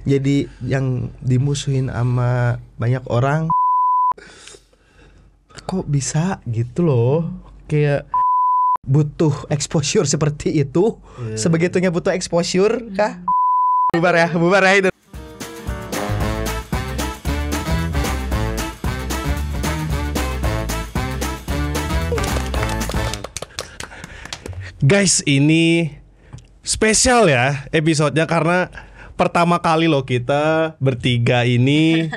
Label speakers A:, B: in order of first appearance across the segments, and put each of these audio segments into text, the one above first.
A: jadi yang dimusuhin sama banyak orang. Kok bisa gitu loh? Kayak butuh exposure seperti itu. Sebegitunya butuh exposure kah? Bubar ya itu.
B: Guys, ini spesial ya episodenya karena pertama kali loh kita bertiga ini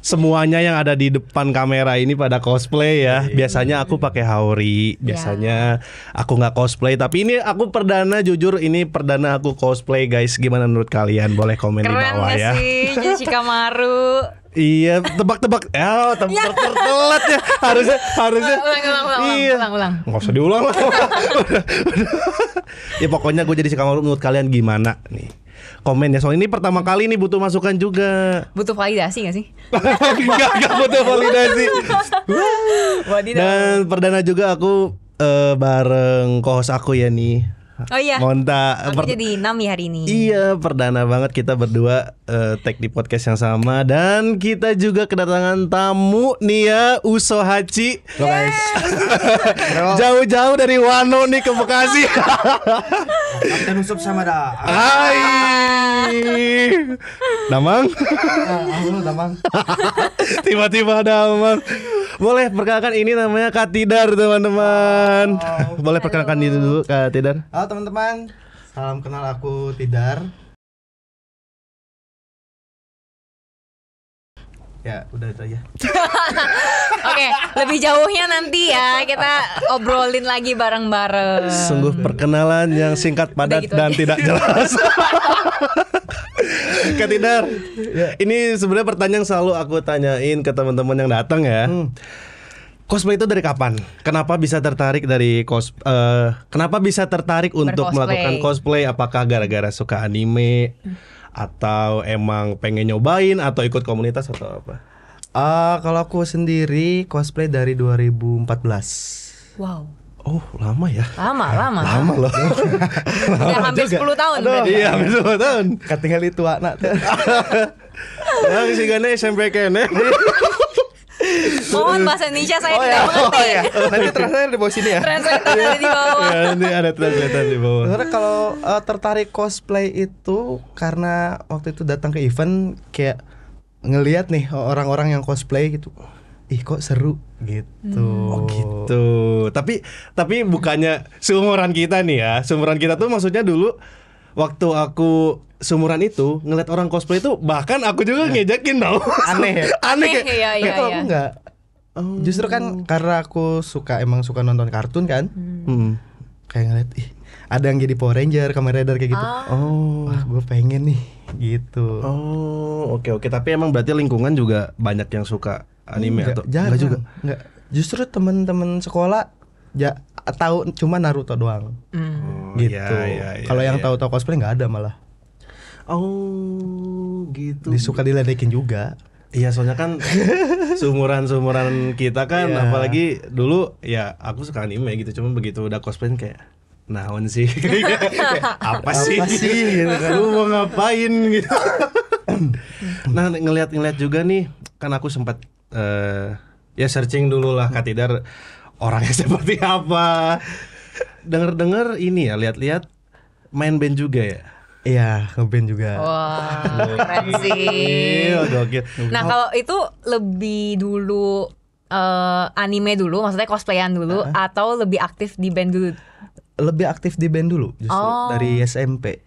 B: semuanya yang ada di depan kamera ini pada cosplay ya. Biasanya aku pakai Haori, biasanya aku nggak cosplay. Tapi ini aku perdana, jujur ini perdana aku cosplay guys. Gimana menurut kalian? Boleh komen di bawah ya.
C: Keren sih, jadi Shikamaru.
B: Iya, tebak-tebak. Ya, telat ya. Harusnya.
C: Ulang.
B: Nggak usah diulang lah. Ya pokoknya gue jadi Shikamaru. Menurut kalian gimana nih? Komen ya, soal ini pertama kali nih butuh masukan juga.
C: Butuh validasi gak sih?
B: Enggak butuh validasi. Dan perdana juga aku bareng co-host aku ya nih.
C: Oh iya,
B: Monta.
C: aku jadi Nami hari ini.
B: Iya, perdana banget kita berdua tag di podcast yang sama. Dan kita juga kedatangan tamu nih ya, Uso Hachi.
A: Lo guys.
B: Jauh-jauh dari Wano nih ke Bekasi.
A: Kapten Usup sama dah.
B: Hai. Damang.
A: Damang.
B: Tiba-tiba Damang. Boleh perkenalkan, ini namanya Kak Tidar teman-teman. Boleh perkenalkan diri dulu Kak Tidar.
A: Halo teman-teman, salam kenal, aku Tidar. Ya udah itu aja.
C: Oke, lebih jauhnya nanti ya kita obrolin lagi bareng-bareng.
B: Sungguh perkenalan yang singkat, padat,
C: gitu
B: dan
C: aja.
B: tidak jelas. Kak Tidar, ini sebenarnya pertanyaan yang selalu aku tanyain ke teman-teman yang datang ya. Cosplay itu dari kapan? Kenapa bisa tertarik kenapa bisa tertarik untuk
C: Bercosplay.
B: melakukan cosplay? Apakah gara-gara suka anime atau emang pengen nyobain atau ikut komunitas atau apa?
A: Kalau aku sendiri cosplay dari 2014.
C: Wow,
B: Oh, lama ya.
C: lama
B: Loh.
C: Udah hampir 10 tahun berarti.
B: Iya, hampir 10 tahun.
A: Katinggal itu anak.
B: Yang si Gane SMP kene.
C: Mohon bahasa Indonesia saya tidak mengerti.
A: Nanti translator di bawah sini ya.
C: Translator ada di bawah.
B: Ya, nanti ada translator di bawah.
A: Sebenarnya kalau tertarik cosplay itu karena waktu itu datang ke event kayak ngelihat nih orang-orang yang cosplay gitu. Ih kok seru gitu.
B: Oh gitu. Tapi bukannya seumuran kita nih ya. Seumuran kita tuh maksudnya dulu waktu aku seumuran itu ngeliat orang cosplay itu bahkan aku juga ngejakin tau.
A: Aneh ya?
B: Aneh kayak.
C: Iya.
A: Kalau aku enggak. Justru kan karena aku emang suka nonton kartun kan. Kayak ngeliat ada yang jadi Power Ranger, Kamen Rider kayak gitu. Wah, gue pengen nih gitu.
B: Oh, oke. Tapi emang berarti lingkungan juga banyak yang suka anime atau
A: jarang
B: juga?
A: Enggak. Justru teman-teman sekolah tahu cuma Naruto doang. Gitu.
B: Iya,
A: Kalau yang
B: iya.
A: tahu cosplay nggak ada malah.
B: Oh, gitu.
A: Disuka diledekin juga.
B: Iya, soalnya kan seumuran kita kan,
A: Iya.
B: apalagi dulu ya aku suka anime gitu, cuma begitu udah cosplay kayak naon sih, apa sih
A: gitu kan.
B: lu mau ngapain gitu. Nah ngeliat juga nih, kan aku sempat ya searching dulu lah Kak Tidar orangnya seperti apa. Dengar ini ya, lihat-lihat main band juga ya.
A: Iya, ngeband juga.
C: Wah, keren sih.
B: Gokil.
C: Nah kalau itu lebih dulu anime dulu, maksudnya cosplayan dulu, atau lebih aktif di band dulu?
A: Lebih aktif di band dulu justru dari SMP.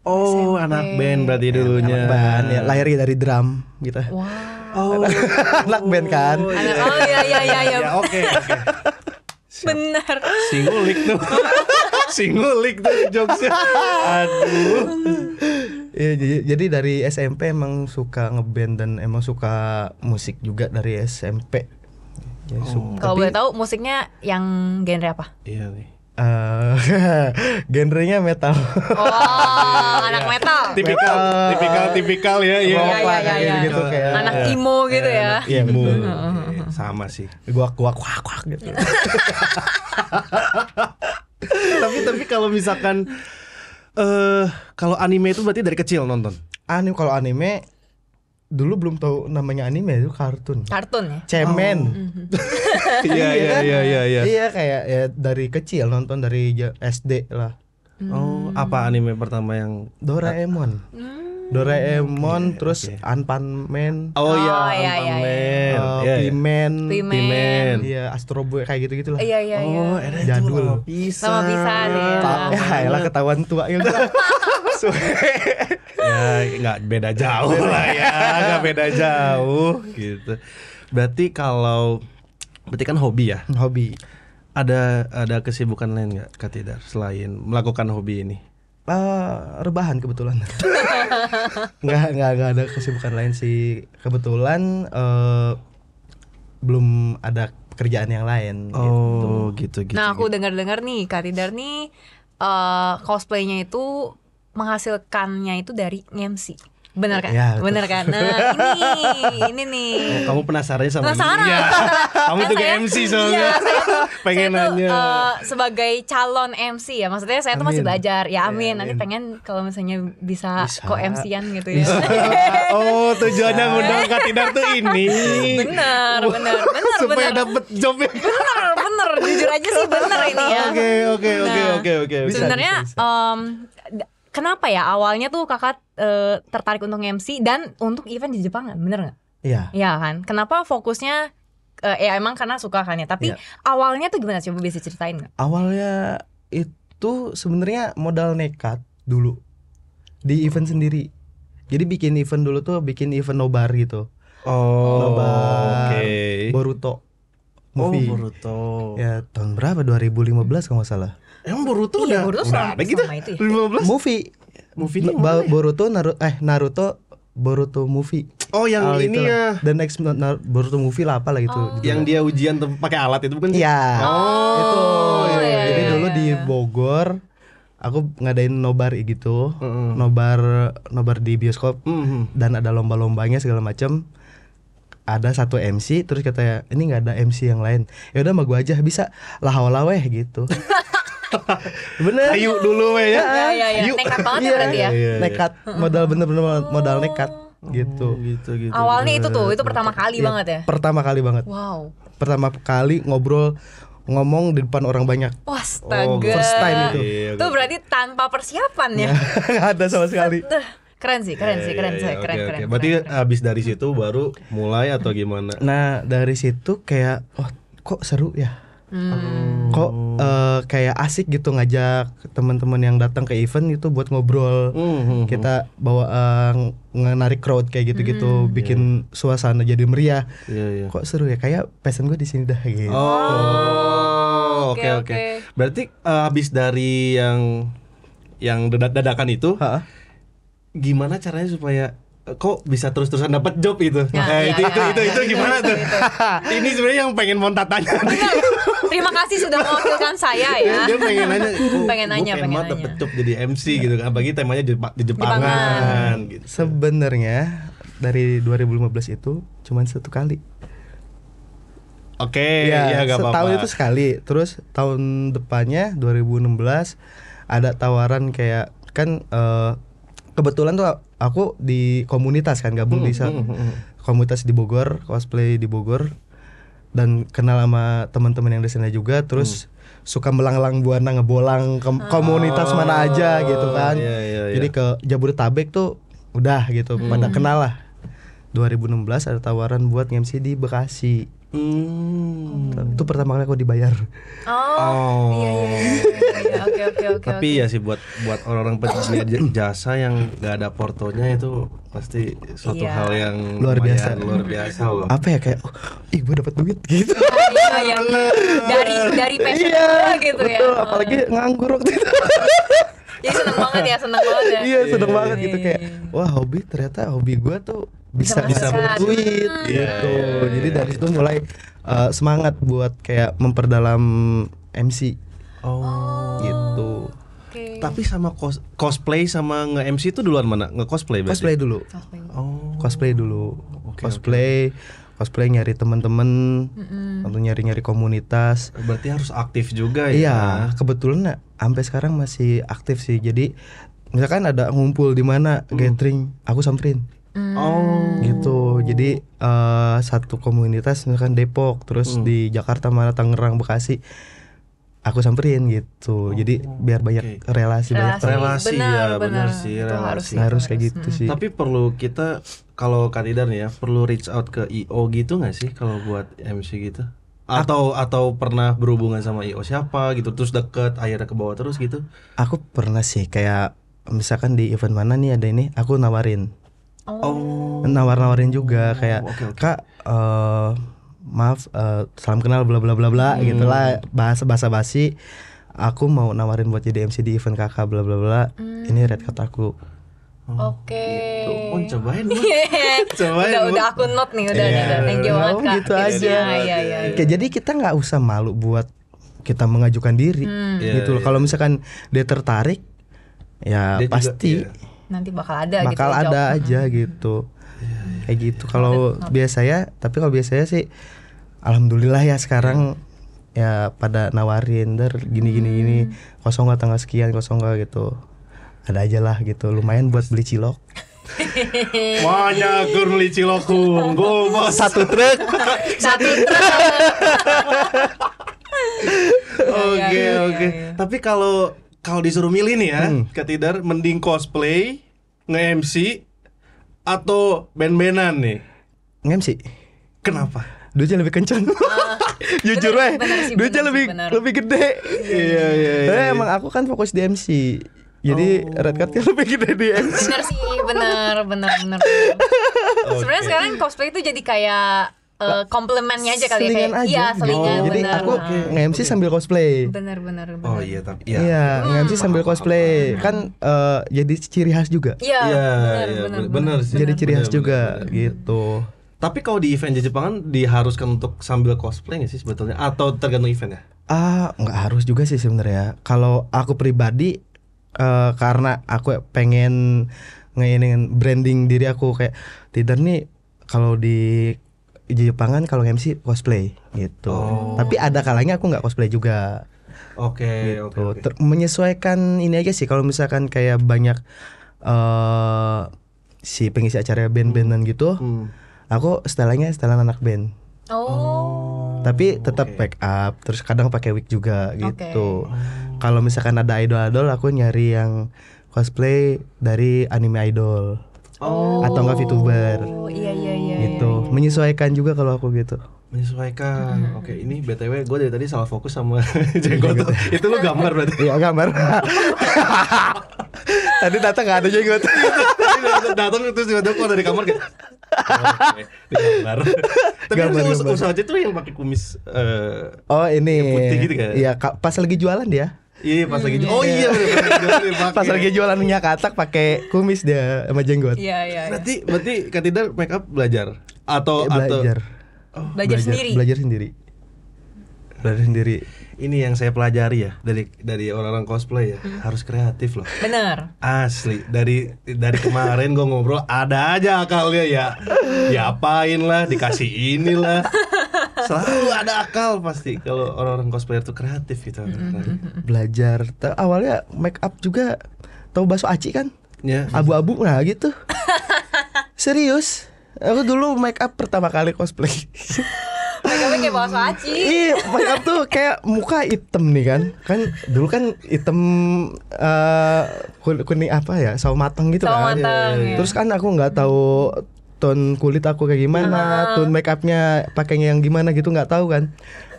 B: Oh,
C: SMP.
B: anak band berarti dulunya.
A: Anak band ya, lahirnya dari drum gitu.
C: Wow.
B: Oh,
A: Anak band kan.
C: Iya.
B: ya, oke.
C: Benar.
B: Singulik tuh jokesnya. Aduh.
A: Ya, jadi dari SMP emang suka ngeband dan emang suka musik juga dari SMP. Ya,
C: Kalau boleh tahu musiknya yang genre apa?
B: Iya nih.
A: Genrenya metal.
C: Oh, anak metal.
B: Tipikal ya.
C: Iya.
A: Gitu kayak
C: Anak emo gitu ya.
A: Iya,
B: Emo.
A: betul.
B: Sama sih.
A: Guak gitu.
B: Tapi kalau misalkan kalau anime itu berarti dari kecil nonton.
A: Kalau anime dulu belum tahu namanya anime, itu kartun.
C: Kartun ya.
A: Cemen.
B: Iya.
A: Iya kayak ya dari kecil nonton dari SD lah.
B: Oh, apa anime pertama yang
A: Doraemon. Doraemon terus Anpan Man.
B: Oh iya,
A: Pimen.
C: Pimen.
A: Iya, Astro Boy kayak gitu-gitu lah.
C: Iya.
B: Oh, ada
A: Jadul.
C: Sama pisan ya.
A: Ya elah ketahuan tua gitu.
B: Ya nggak beda jauh lah ya, nggak beda jauh gitu. Berarti kan hobi ya?
A: Hobi.
B: Ada kesibukan lain nggak Kak Tidar selain melakukan hobi ini?
A: Rebahan kebetulan. nggak ada kesibukan lain sih. Kebetulan belum ada pekerjaan yang lain.
B: Oh gitu.
C: Nah aku dengar-dengar nih Kak Tidar nih cosplaynya itu menghasilkannya itu dari MC. Bener kan?
A: Ya,
C: bener kan? Nah ini nih.
B: Kamu penasarannya sama
C: Penasaran.
B: Iya. Kamu tuh kayak MC soalnya. Pengen nanya.
C: Sebagai calon MC ya, maksudnya saya tuh masih belajar. Ya amin. Nanti
A: Amin.
C: pengen kalau misalnya bisa co-MC-an gitu ya.
B: Oh tujuannya ngundang Kak Tidar tuh ini.
C: Bener.
B: Supaya dapet jobnya.
C: Bener. Jujur aja sih bener ini ya.
B: Oke.
C: Sebenarnya kenapa ya awalnya tuh kakak tertarik untuk MC dan untuk event di Jepang kan, bener nggak?
A: Iya.
C: Iya kan. Kenapa fokusnya ya emang karena suka kan ya. Tapi awalnya tuh gimana? Coba bisa ceritain nggak?
A: Awalnya itu sebenarnya modal nekat dulu di event sendiri. Jadi bikin event dulu tuh bikin event nobar gitu.
B: Oh.
A: Nobar
B: Oke.
A: Boruto movie.
B: Oh Boruto.
A: Ya tahun berapa? 2015 kalau nggak salah.
B: Emang Boruto
C: Iya,
B: udah
C: Boruto
B: ada gitu?
C: sama itu ya.
B: 15?
A: Movie
B: ini mana ya?
A: Naruto Boruto movie.
B: Oh yang ini
A: itu
B: ya.
A: The Next Boruto movie lah apalah gitu.
B: Yang dia ujian pakai alat itu bukan sih?
A: Iya. Itu.
C: iya,
A: Jadi
C: iya,
A: dulu
C: iya,
A: di
C: iya.
A: Bogor aku ngadain nobar gitu. Nobar di bioskop dan ada lomba-lombanya segala macam. Ada satu MC terus katanya ini nggak ada MC yang lain. Ya udah sama gua aja bisa lahawalaweh gitu. Bener.
B: Ayo dulu we ya.
C: Iya. Nekat banget ya berarti ya.
A: Nekat modal bener-bener modal nekat gitu.
B: Gitu.
C: Awalnya itu pertama kali banget ya.
A: Pertama kali banget.
C: Wow.
A: Pertama kali ngomong di depan orang banyak.
C: Wah, astaga.
A: First time itu.
C: Itu berarti tanpa persiapan ya.
A: Nggak ada sama sekali.
C: Keren sih. Keren.
B: Berarti abis dari situ baru mulai atau gimana?
A: Nah dari situ kayak kok seru ya. Kok kayak asik gitu ngajak teman-teman yang datang ke event itu buat ngobrol. Kita bawa ngenarik crowd kayak gitu-gitu, bikin suasana jadi meriah.
B: Iya.
A: Kok seru ya, kayak passion gue di sini dah gitu.
B: Oh, oke. Berarti habis dari yang dadakan itu, gimana caranya supaya kok bisa terus-terusan dapat job itu? Itu gimana tuh? Ini sebenarnya yang pengen mau tanya.
C: Terima kasih sudah mewakilkan saya ya.
B: Dia pengen nanya.
C: Pengen nanya.
B: Dapat job jadi MC gitu kan. Apalagi temanya di Jepangan gitu.
A: Sebenarnya dari 2015 itu cuma satu kali.
B: Oke, ya gak apa-apa.
A: Setahun itu sekali. Terus tahun depannya 2016 ada tawaran kayak kan kebetulan tuh aku di komunitas kan, gabung di komunitas di Bogor, cosplay di Bogor, dan kenal sama teman-teman yang di sana juga. Terus suka melanglang buana ngebolang ke komunitas mana aja gitu kan. Jadi ke Jabodetabek tuh udah gitu pada kenal lah. 2016 ada tawaran buat MC di Bekasi. Itu pertama kali aku dibayar.
C: Iya. Oke.
B: Tapi ya sih buat orang-orang penyedia jasa yang gak ada portonya itu pasti suatu hal yang
A: luar biasa
B: loh.
A: Apa ya kayak gue dapat duit gitu.
C: Iya. Dari passion gitu ya.
A: Betul, apalagi nganggur waktu itu.
C: Jadi seneng banget ya.
A: Iya, seneng banget gitu kayak wah ternyata hobi gue tuh bisa berduit gitu. Jadi dari situ mulai semangat buat kayak memperdalam MC. Gitu.
C: Okay.
B: Tapi sama cosplay sama nge-MC itu duluan mana? Nge-cosplay berarti?
A: Cosplay dulu. Cosplay dulu. Cosplay nyari teman-teman atau nyari komunitas.
B: Berarti harus aktif juga ya.
A: Iya, kebetulan sampai sekarang masih aktif sih. Jadi misalkan ada ngumpul di mana gathering, aku samperin.
B: Oh
A: Gitu. Jadi satu komunitas misalkan Depok, terus di Jakarta mana Tangerang, Bekasi, aku samperin gitu. Jadi biar banyak relasi, banyak
B: relasi ya, benar sih,
C: Itu
B: relasi.
A: harus kayak gitu sih.
B: Tapi perlu kita kalau kandidat nih ya, perlu reach out ke IO gitu nggak sih kalau buat MC gitu? Atau pernah berhubungan sama IO siapa gitu, terus deket akhirnya ke bawah terus gitu?
A: Aku pernah sih kayak misalkan di event mana nih ada ini, aku nawarin. Nawar-nawarin juga kayak Kak, maaf, salam kenal bla bla bla bla gitulah, bahasa basi. Aku mau nawarin buat jadi MC di event kakak bla bla bla. Ini red card aku.
C: Oke.
B: Gitu. Cobain Bu.
C: Udah aku note nih, udah. Thank you banget Kak.
A: Gitu aja.
C: Iya.
A: Kayak jadi kita nggak usah malu buat kita mengajukan diri gitu loh. Kalau misalkan dia tertarik, ya
B: Dia
A: pasti
B: juga,
C: Nanti bakal ada gitu.
A: bakal ada aja gitu. Kayak gitu. Kalau biasanya, tapi kalau biasanya sih alhamdulillah ya sekarang ya pada nawarin gini kosong nggak tanggal sekian, kosong nggak gitu. Ada aja lah gitu. Lumayan buat beli cilok.
B: Banyak beli cilok unggul bos.
A: Satu truk.
B: Oke. Tapi kalau disuruh milih nih ya, Kak Tidar, mending cosplay, nge-MC atau band-bandan nih?
A: Nge-MC.
B: Kenapa?
A: Duitnya lebih kencang. Jujur duitnya lebih gede.
B: Iya.
A: Emang aku kan fokus di MC. Jadi red cardnya lebih gede di MC.
C: Bener sih, bener. Sebenarnya sekarang cosplay itu jadi kayak komplemennya aja kali
A: Selingan
C: ya, kayak
A: aja.
C: iya selingan.
A: Jadi
C: bener.
A: aku nge-MC sambil cosplay.
C: Bener.
B: Oh iya, tapi
A: Iya, nge-MC sambil cosplay. Kan jadi ciri khas juga.
C: Iya,
B: bener sih.
A: Jadi ciri khas
B: Bener,
A: juga
B: bener.
A: gitu.
B: Tapi kalau di event Jepangan diharuskan untuk sambil cosplay nggak sih sebetulnya? Atau tergantung event ya?
A: Nggak harus juga sih sebenarnya. Kalau aku pribadi, karena aku pengen ngeinin branding diri aku kayak Tidar nih kalau di Jepangan kalau MC cosplay gitu. Tapi ada kalanya aku nggak cosplay juga.
B: Oke.
A: Menyesuaikan ini aja sih. Kalau misalkan kayak banyak si pengisi acara band-bandan gitu, aku setelannya setelan anak band. Tapi tetap make up, terus kadang pakai wig juga gitu. Kalau misalkan ada idol, aku nyari yang cosplay dari anime idol. Atau enggak VTuber.
C: Iya.
A: Gitu. Menyesuaikan juga kalau aku gitu.
B: Menyesuaikan. Oke, ini BTW gue dari tadi salah fokus sama jenggot. Itu lu gambar berarti?
A: Iya, gambar. Tadi datang enggak ada jenggot.
B: Datang terus tiba-tiba keluar dari kamar kayak oke, gambar. Tapi
A: Gambar.
B: usaha aja tuh yang pakai kumis
A: Ini.
B: yang putih gitu kan?
A: Iya, pas lagi jualan dia.
B: Iya, pas lagi oh iya bener,
A: Pas lagi jualan minyak katak pakai kumis dia sama jenggot.
C: Iya.
B: Berarti Kak Tidar make up belajar atau
A: Belajar.
C: Belajar sendiri.
A: Belajar sendiri.
B: Ini yang saya pelajari ya dari orang-orang cosplay ya, harus kreatif loh.
C: Bener.
B: Asli dari kemarin gue ngobrol ada aja akalnya ya. Diapain lah, dikasih inilah. Selalu ada akal pasti kalau orang-orang cosplayer tuh kreatif gitu.
A: Belajar. Awalnya make up juga, tahu bakso aci kan?
B: Ya.
A: Abu-abu nah gitu. Serius. Aku dulu make up pertama kali cosplay.
C: Mereka kayak bakso aci.
A: Iya, make up tuh kayak muka hitam nih kan. Kan dulu kan hitam kuning apa ya? Sawo matang gitu
C: Sawo
A: kan.
C: matang, ya.
A: Terus kan aku nggak tahu tone kulit aku kayak gimana, tone make upnya pakainya yang gimana gitu nggak tahu kan.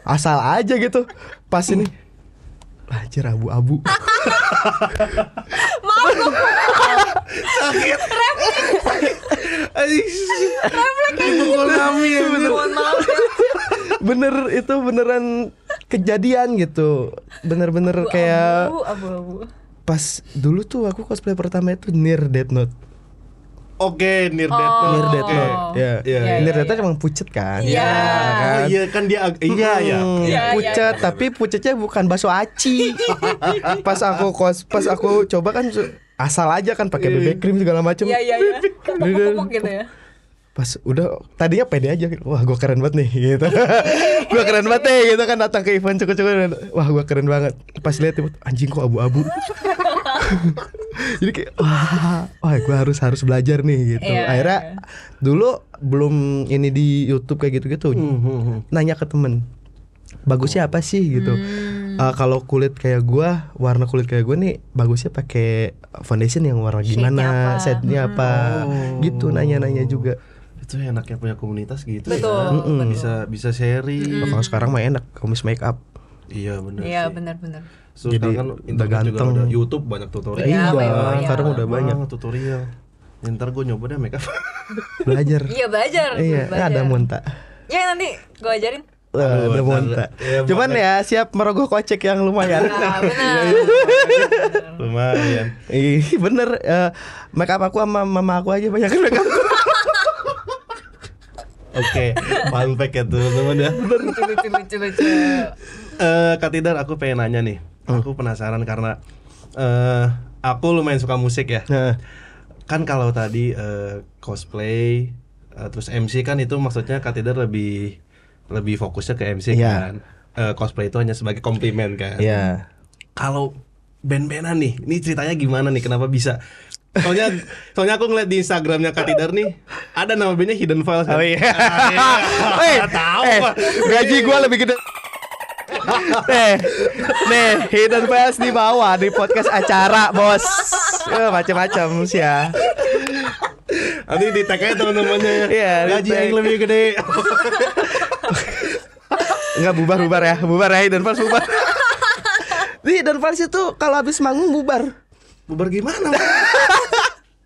A: Asal aja gitu. Pas ini anjir abu-abu.
C: Maaf loh.
B: Sakit. Dipukul kami ya.
C: Mohon maaf ya.
A: Bener itu beneran kejadian gitu. Bener-bener kayak
C: Abu-abu.
A: pas dulu tuh aku cosplay pertama itu Near Death Note.
B: Oke, Near Death Note.
A: Near Death Note. Ya.
B: Iya,
A: Near Death Note emang pucet kan.
C: Iya.
B: Oh iya kan dia iya ya.
C: Iya,
A: Pucet,
C: iya.
A: tapi pucetnya bukan bakso aci. pas aku coba kan asal aja kan pakai BB cream segala macem.
C: Iya. Kumuk-kumuk gitu ya.
A: Pas udah tadinya pede aja gitu. Wah, gua keren banget nih gitu. Gua keren banget nih gitu kan, datang ke event cukup-cukup. Wah, gua keren banget. Pas lihat anjing kok abu-abu. Jadi kayak wah gue harus belajar nih gitu.
C: Iya.
A: Akhirnya dulu belum ini di YouTube kayak gitu-gitu. Nanya ke temen, bagusnya apa sih gitu. Kalau kulit kayak gue, warna kulit kayak gue nih bagusnya pakai foundation yang warna gimana, shade-nya apa, gitu nanya-nanya juga.
B: Itu enaknya punya komunitas gitu.
C: Betul,
B: ya. Bisa sharing.
A: Kalau sekarang mah enak, komis make up.
B: Iya benar.
C: Iya
B: sih.
C: benar.
B: So,
A: Jadi
B: sekarang kan
A: udah
B: internet juga
A: ganteng.
B: udah YouTube banyak tutorial.
C: Iya,
A: Sekarang udah banyak
B: tutorial. Ya, ntar gue nyoba deh make up.
A: belajar.
C: Iya belajar.
A: Iya,
C: belajar.
A: ada Monta.
C: Ya nanti gue ajarin.
A: Ada Monta.
B: Ya,
A: Cuman ya siap merogoh kocek yang lumayan.
C: Nah, benar.
B: Lumayan.
A: Bener, make up aku sama mama aku aja banyak make up.
B: Oke, fun fact ya teman-teman ya.
C: Lucu.
B: Kak Tidar, aku pengen nanya nih. Aku penasaran karena aku lumayan suka musik ya. Kan kalau tadi cosplay terus MC kan itu maksudnya Kak Tidar lebih fokusnya ke MC kan. Cosplay itu hanya sebagai komplimen kan.
A: Iya.
B: Kalau band-bandan nih, ini ceritanya gimana nih? Kenapa bisa? Soalnya aku ngeliat di Instagramnya Kak Tidar nih, ada nama bandnya Hidden Files kan?
A: Oh iya.
B: Tahu Pak.
A: Gaji gua lebih gede. Nih, Hidden Files di bawah di podcast acara, Bos. Macam-macam sih ya.
B: Nanti di tag aja teman-temannya ya.
A: Iya,
B: Gaji
A: di-tag.
B: yang lebih gede.
A: Enggak bubar ya. Bubar ya Hidden Files bubar. Di Hidden Files itu kalau habis manggung bubar.
B: Bubar gimana?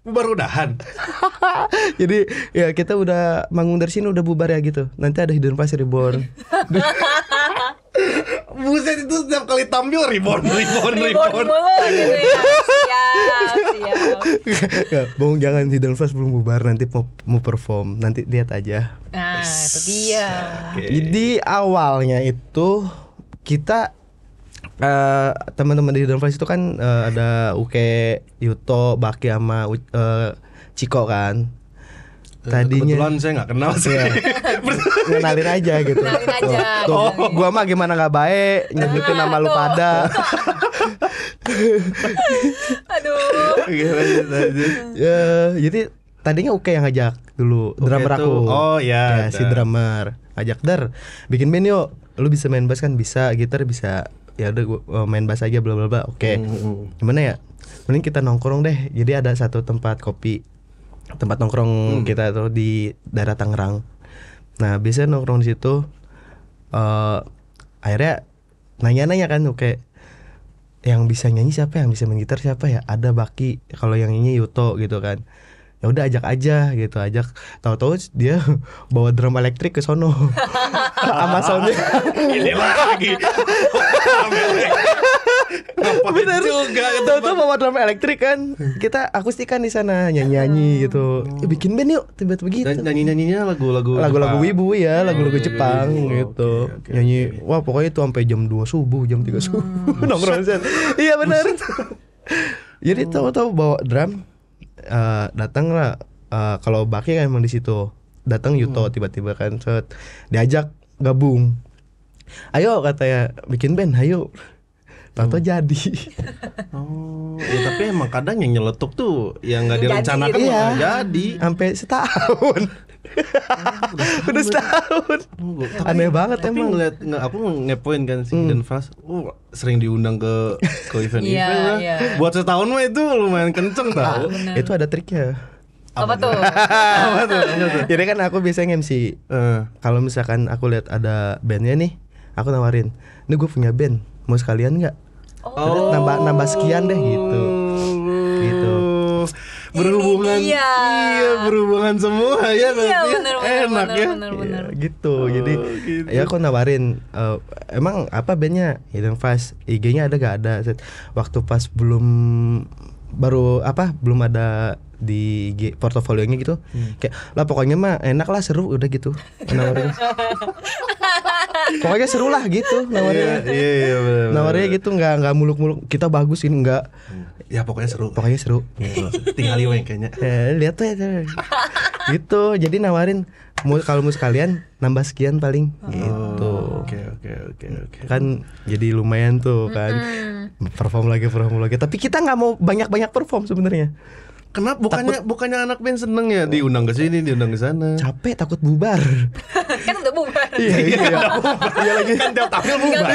B: Bubar udahan.
A: Jadi ya kita udah manggung dari sini udah bubar ya gitu. Nanti ada Hidden Files reborn.
B: Buset, itu setiap kali tampil reborn.
C: Mulu gitu ya. Siap.
A: Bung jangan Hidden Files belum bubar, nanti mau perform, nanti lihat aja.
C: Nah, itu dia.
A: Jadi awalnya itu kita teman-teman di Hidden Files itu kan ada Uke, Yuto, Baki sama Ciko kan. Tadinya
B: Kebetulan saya nggak kenal sih.
A: ngenalin aja gitu.
C: Kenalin aja.
A: Tuh, gua mah gimana nggak baik nyebutin nama lu pada.
C: Aduh.
A: Jadi tadinya Uke yang ngajak dulu drummer
B: tuh.
A: aku.
B: Oh ya,
A: si drummer ngajak Dar bikin band yuk. Lu bisa main bass kan? Bisa. Gitar bisa. Ya udah gua main bass aja bla bla bla. Oke. Gimana ya? Mending kita nongkrong deh. Jadi ada satu tempat kopi, tempat nongkrong kita tuh di daerah Tangerang. Nah biasanya nongkrong di situ. Akhirnya nanya-nanya kan, oke, yang bisa nyanyi siapa, yang bisa main gitar siapa ya? Ada Baki, kalau yang nyanyi Yuto gitu kan. Ya udah ajak aja gitu, tahu-tahu dia bawa drum elektrik ke sono sama soundnya.
B: Ini lagi.
A: Bener juga, tahu-tahu bawa drum elektrik kan. Kita akustikan di sana nyanyi gitu. Bikin band yuk, tiba-tiba gitu.
B: Nyanyinya lagu-lagu
A: Wibu ya, lagu-lagu
B: Iya,
A: Jepang
B: Wibu.
A: gitu.
B: Oke,
A: Nyanyi, wah pokoknya itu sampai jam 2 subuh, jam 3 subuh. Nongkrong set. Iya benar. Jadi tahu-tahu bawa drum, datang lah. Kalau Baki kan emang di situ. Datang Yuto tiba-tiba kan, set. Diajak gabung. Ayo katanya bikin band, ayo. Tahu-tahu jadi.
B: Oh, ya, tapi emang kadang yang nyeletuk tuh yang nggak direncanakan
C: Jadi,
B: malah
A: iya.
B: jadi.
A: Sampai setahun. Udah setahun. Aneh banget
B: Tapi
A: emang.
B: aku ngepoin kan si Hidden Files, sering diundang ke event-event
C: Iya,
B: lah.
C: iya.
B: Buat setahun mah itu lumayan kenceng tau.
A: Itu ada triknya.
C: Apa tuh?
A: Jadi kan aku biasanya MC. Kalau misalkan aku lihat ada bandnya nih, aku nawarin, ini gue punya band, mau sekalian nggak?
C: Oh.
A: Nambah sekian deh gitu. Gitu.
B: Berhubungan,
C: Ini dia.
B: iya berhubungan semua ya berarti
C: Iya,
B: ya.
C: bener,
B: Enak ya.
C: bener.
A: Iya, gitu. Jadi
B: gitu.
A: ya aku nawarin, emang apa bandnya? Hidden Files. IG-nya ada gak ada? Waktu pas belum ada di portofolionya gitu, kayak lah pokoknya mah enak lah, seru, udah gitu nawarin. Pokoknya seru lah gitu nawarinnya.
B: Iya, bener.
A: Nawarinnya gitu, nggak muluk-muluk kita bagus ini, nggak.
B: Ya pokoknya seru.
A: Pokoknya seru.
B: Tinggal liweng kayaknya.
A: Lihat tuh ya, gitu. Jadi nawarin, kalau mau sekalian nambah sekian paling gitu.
B: Oke. Oke.
A: Kan jadi lumayan tuh kan. Perform lagi. Tapi kita nggak mau banyak perform sebenarnya.
B: Kenapa bukannya anak band seneng ya diundang ke sini, diundang ke sana?
A: Capek, takut bubar.
C: Kan udah bubar.
A: Iya lagi
B: Kan tiap tampil bubar.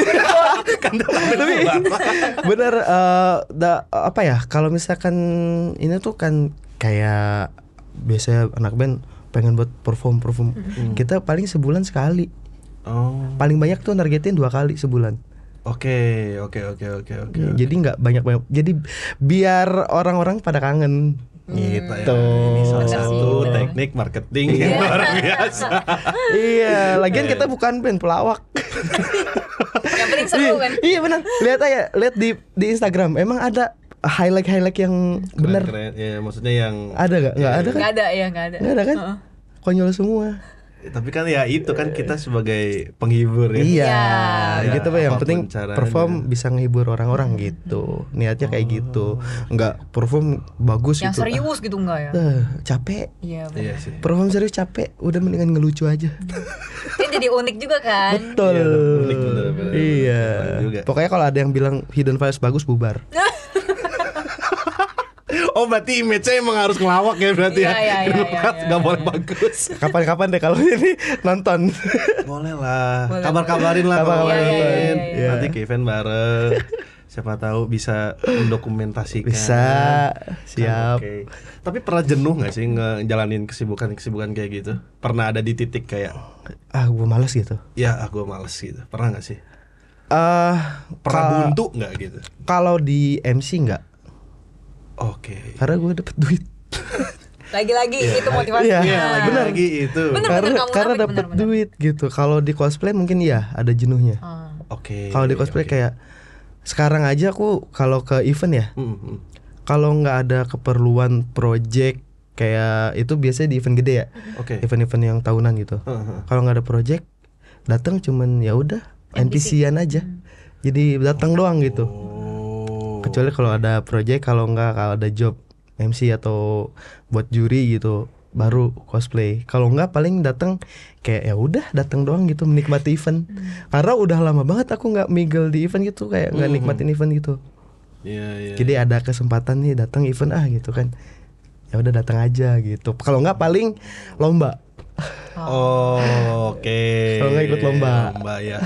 A: Tapi bener apa ya? Kalau misalkan ini tuh kan kayak biasanya anak band pengen buat perform. Kita paling sebulan sekali.
B: Oh.
A: Paling banyak tuh nargetin 2 kali sebulan.
B: Oke.
A: Jadi nggak banyak. Jadi biar orang-orang pada kangen.
B: Gitu ya. Ini salah satu teknik marketing yang luar biasa.
A: Iya, lagian kita bukan band pelawak.
C: Yang penting seru kan.
A: Iya benar. Lihat di Instagram. Emang ada highlight yang benar.
B: Keren. Ya, maksudnya yang
A: Ada nggak? Nggak ada kan?
C: Nggak ada.
A: Nggak ada kan? Konyol semua.
B: tapi kan ya itu kan kita sebagai penghibur ya.
A: Iya,
B: Ya,
A: gitu Pak. Yang
B: apapun
A: penting
B: caranya.
A: perform bisa nghibur orang-orang gitu. Niatnya kayak gitu. Enggak perform bagus
C: Yang
A: gitu.
C: serius gitu enggak ya?
A: Capek.
C: Iya
B: Iya
C: benar.
B: sih.
A: Perform serius capek, udah mendingan ngelucu aja.
C: Kan jadi unik juga kan.
A: Betul.
B: Iya, unik bener-bener.
A: Iya.
B: Keren juga.
A: Pokoknya kalau ada yang bilang Hidden Vibes bagus bubar.
B: Oh berarti image-nya emang harus ngelawak ya berarti
C: Iya,
B: ya.
C: iya.
B: Gak boleh bagus.
A: Kapan-kapan deh kalau ini nonton.
B: Boleh lah.
C: Boleh,
B: Kabar-kabarin lah.
A: Kabar-kabarin.
B: Kabar-kabarin.
A: Iya.
B: Nanti ke event bareng. Siapa tahu bisa mendokumentasikan.
A: Bisa. Siap.
B: Oke. Tapi pernah jenuh gak sih ngejalanin kesibukan kayak gitu? Pernah ada di titik kayak
A: Gue males gitu.
B: ya aku males gitu. Pernah gak sih?
A: Pernah
B: Buntu gak gitu?
A: Kalau di MC enggak,
B: Oke.
A: karena gue dapet duit.
C: Lagi-lagi itu motivasi.
A: Iya,
B: Benar lagi itu.
C: Bener, kamu
A: karena
C: munafik,
A: dapet
C: bener.
A: duit gitu. Kalau di cosplay mungkin iya ada jenuhnya.
B: Oke.
A: Kalau di cosplay
B: oke.
A: kayak sekarang aja aku kalau ke event ya, kalau nggak ada keperluan project kayak itu biasanya di event gede ya,
B: Oke.
A: event-event yang tahunan gitu. Kalau nggak ada project, datang cuman ya udah NPC-an aja. Jadi datang doang gitu.
B: Oh.
A: Kecuali kalau ada project, kalau ada job MC atau buat juri gitu, baru cosplay. Kalau nggak paling datang kayak ya udah datang doang gitu, menikmati event. Karena udah lama banget aku nggak mingle di event gitu, kayak nggak nikmatin event gitu.
B: Iya.
A: Jadi ada kesempatan nih datang event gitu kan, ya udah datang aja gitu. Kalau nggak paling lomba.
B: Oh, oke.
A: Kalau nggak ikut lomba.
B: Ya.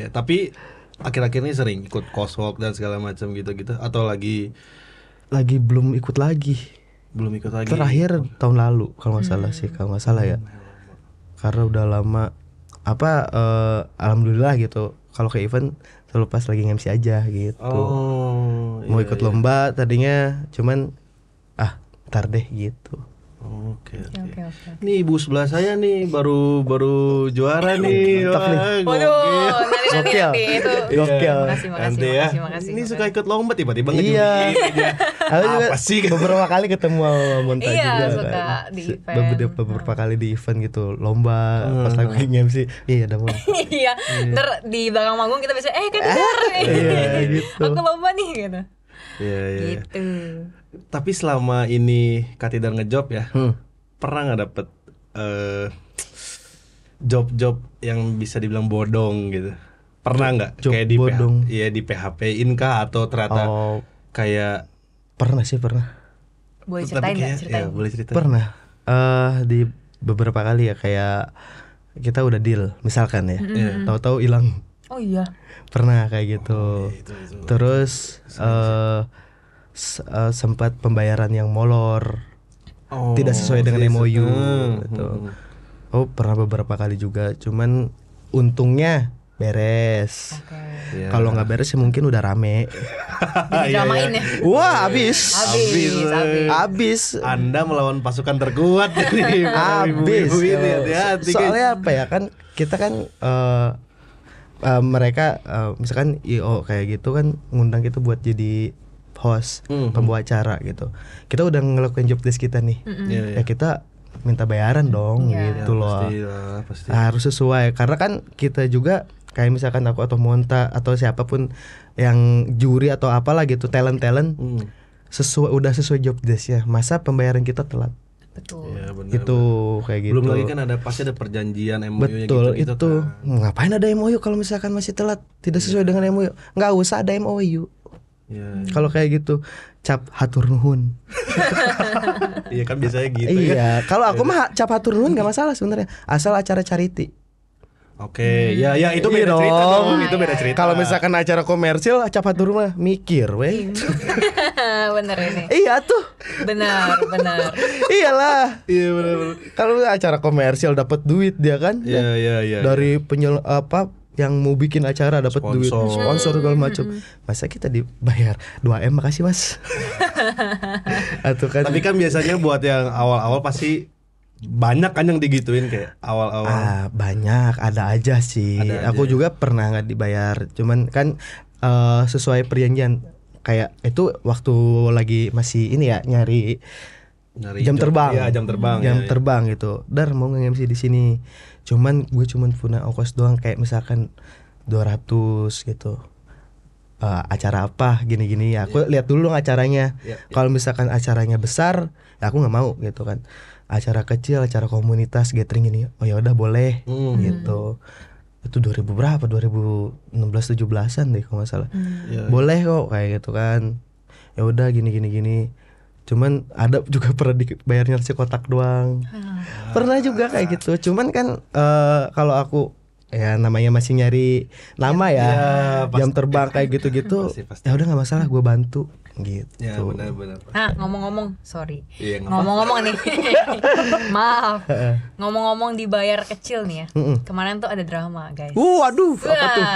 B: Tapi akhir-akhir ini sering ikut coswalk dan segala macam gitu-gitu atau lagi
A: Belum ikut lagi.
B: belum ikut lagi?
A: Terakhir tahun lalu kalau nggak salah sih, kalau nggak salah ya. Karena udah lama alhamdulillah gitu. Kalau ke event selalu pas lagi MC aja gitu.
B: Oh.
A: Mau ikut lomba tadinya, cuman ntar deh gitu.
B: Oke.
C: Oke.
B: Nih ibu sebelah saya nih baru juara nih.
A: Mantap nih.
B: Wah,
C: Waduh,
B: gokil.
A: Gokil.
C: nanti itu.
A: Gokil.
B: Nanti ya.
C: Makasih.
B: Ini suka ikut lomba tiba-tiba
A: Iya.
B: ngejuliin aja.
A: Aku juga
B: Apa sih?
A: beberapa kali ketemu sama Monta
C: Iya,
A: juga
C: suka
A: kan.
C: di event.
A: Beberapa kali di event gitu, lomba pas aku MC. Iya, ada Mon.
C: Iya, ntar di belakang manggung kita bisa kan bener.
A: Iya, gitu.
C: Aku lomba nih gitu.
B: Iya.
C: Gitu.
B: Tapi selama ini Katidar ngejob ya, pernah nggak dapet job-job yang bisa dibilang bodong gitu? Pernah nggak?
A: Job
B: Kayak di
A: bodong.
B: di PHP-in kah atau ternyata kayak
A: Pernah
C: Boleh
B: tapi
C: ceritain
B: kayak-
C: nggak? Ceritain.
B: ya, boleh cerita.
A: Pernah di beberapa kali ya, kayak kita udah deal misalkan ya, tahu-tahu hilang.
C: Oh iya.
A: Pernah kayak gitu.
B: Itu.
A: Terus sempat pembayaran yang molor,
B: Oh,
A: tidak sesuai dengan
B: serius.
A: MOU gitu. Oh, pernah beberapa kali juga, cuman untungnya beres.
B: Iya.
A: Kalau nggak beres ya mungkin udah rame.
C: Didramain ya.
A: Wah, habis. Habis.
B: Anda melawan pasukan terkuat nih.
A: Habis.
B: Ibu-ibu ini hati-hati.
A: Soalnya apa ya, kan kita kan mereka misalkan IO kayak gitu kan ngundang kita buat jadi host, pembawa acara gitu. Kita udah ngelakuin job desk kita nih. Ya kita minta bayaran dong gitu loh.
B: Pasti.
A: Harus sesuai, karena kan kita juga kayak misalkan aku atau Monta atau siapapun yang juri atau apalah gitu, talent udah sesuai job desk ya. Masa pembayaran kita telat?
C: Betul.
B: Ya, benar,
A: Itu kayak gitu.
B: Belum lagi kan pasti ada perjanjian MOU-nya
A: Betul
B: gitu
A: itu.
B: kan.
A: Ngapain ada MOU kalau misalkan masih telat tidak sesuai dengan MOU? Nggak usah ada MOU.
B: Ya.
A: Kalau kayak gitu cap hatur nuhun.
B: Iya kan biasanya gitu ya.
A: Iya, kalau aku mah cap hatur nuhun nggak masalah sebenarnya. Asal acara charity.
B: Oke, ya itu
A: Iya
B: beda cerita
A: dong.
B: dong. Itu beda cerita.
A: Kalau misalkan acara komersil cap hatur mah mikir weh.
C: Bener ini.
A: Iya tuh.
C: Benar.
A: Iyalah.
B: Iya benar.
A: Kalau acara komersil dapat duit dia kan.
B: Iya.
A: Dari yang mau bikin acara dapat duit, sponsor segala macam. Masa kita dibayar 2M, makasih Mas. Atau kan.
B: Tapi kan biasanya buat yang awal-awal pasti banyak kan yang digituin kayak awal-awal.
A: Banyak, ada aja sih. Aku juga pernah nggak dibayar. Cuman kan sesuai perjanjian kayak itu waktu lagi masih ini ya nyari jam terbang.
B: Iya, jam terbang.
A: Jam terbang gitu. Dar mau nge-MC di sini. Cuman gue punya ongkos doang kayak misalkan 200 gitu. Acara apa gini-gini ya. Aku lihat dulu dong acaranya. Kalau misalkan acaranya besar, ya aku nggak mau gitu kan. Acara kecil, acara komunitas, gathering ini, oh ya udah boleh gitu. Itu 2000 berapa? 2016 17-an deh kalau nggak salah. Boleh kok kayak gitu kan. Ya udah gini. Cuman ada juga pernah dibayarnya si kotak doang. Pernah juga kayak gitu. Cuman kan kalau aku ya namanya masih nyari nama ya, jam terbang kayak gitu-gitu. Ya udah nggak masalah, gue bantu gitu.
B: Ya benar.
C: Nah, ngomong-ngomong, sorry.
B: Iya,
C: ngomong-ngomong nih. Maaf. Ngomong-ngomong dibayar kecil nih ya. Kemarin tuh ada drama, guys.
A: Waduh, apa tuh?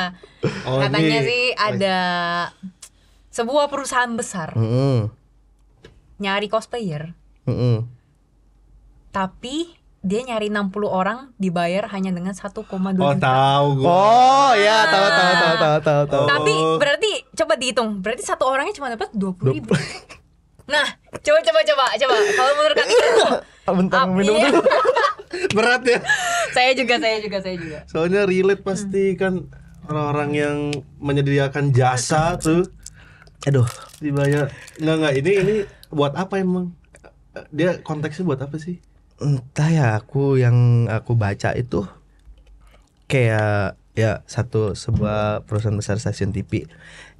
C: Katanya sih ada sebuah perusahaan besar nyari cosplayer. Tapi dia nyari 60 orang dibayar hanya dengan 1,2 juta.
B: Tahu gua.
A: Oh ya, tahu.
C: Tapi berarti coba dihitung, berarti satu orangnya cuma dapat 20.000. Nah, coba. Kalau menurut Kak Tika,
A: bentar minum dulu.
B: Berat ya.
C: Saya juga.
B: Soalnya relate pasti kan orang-orang yang menyediakan jasa tuh.
A: Aduh,
B: Dibayar. Enggak ini buat apa emang? Dia konteksnya buat apa sih?
A: entah ya, yang aku baca itu kayak ya sebuah perusahaan besar stasiun TV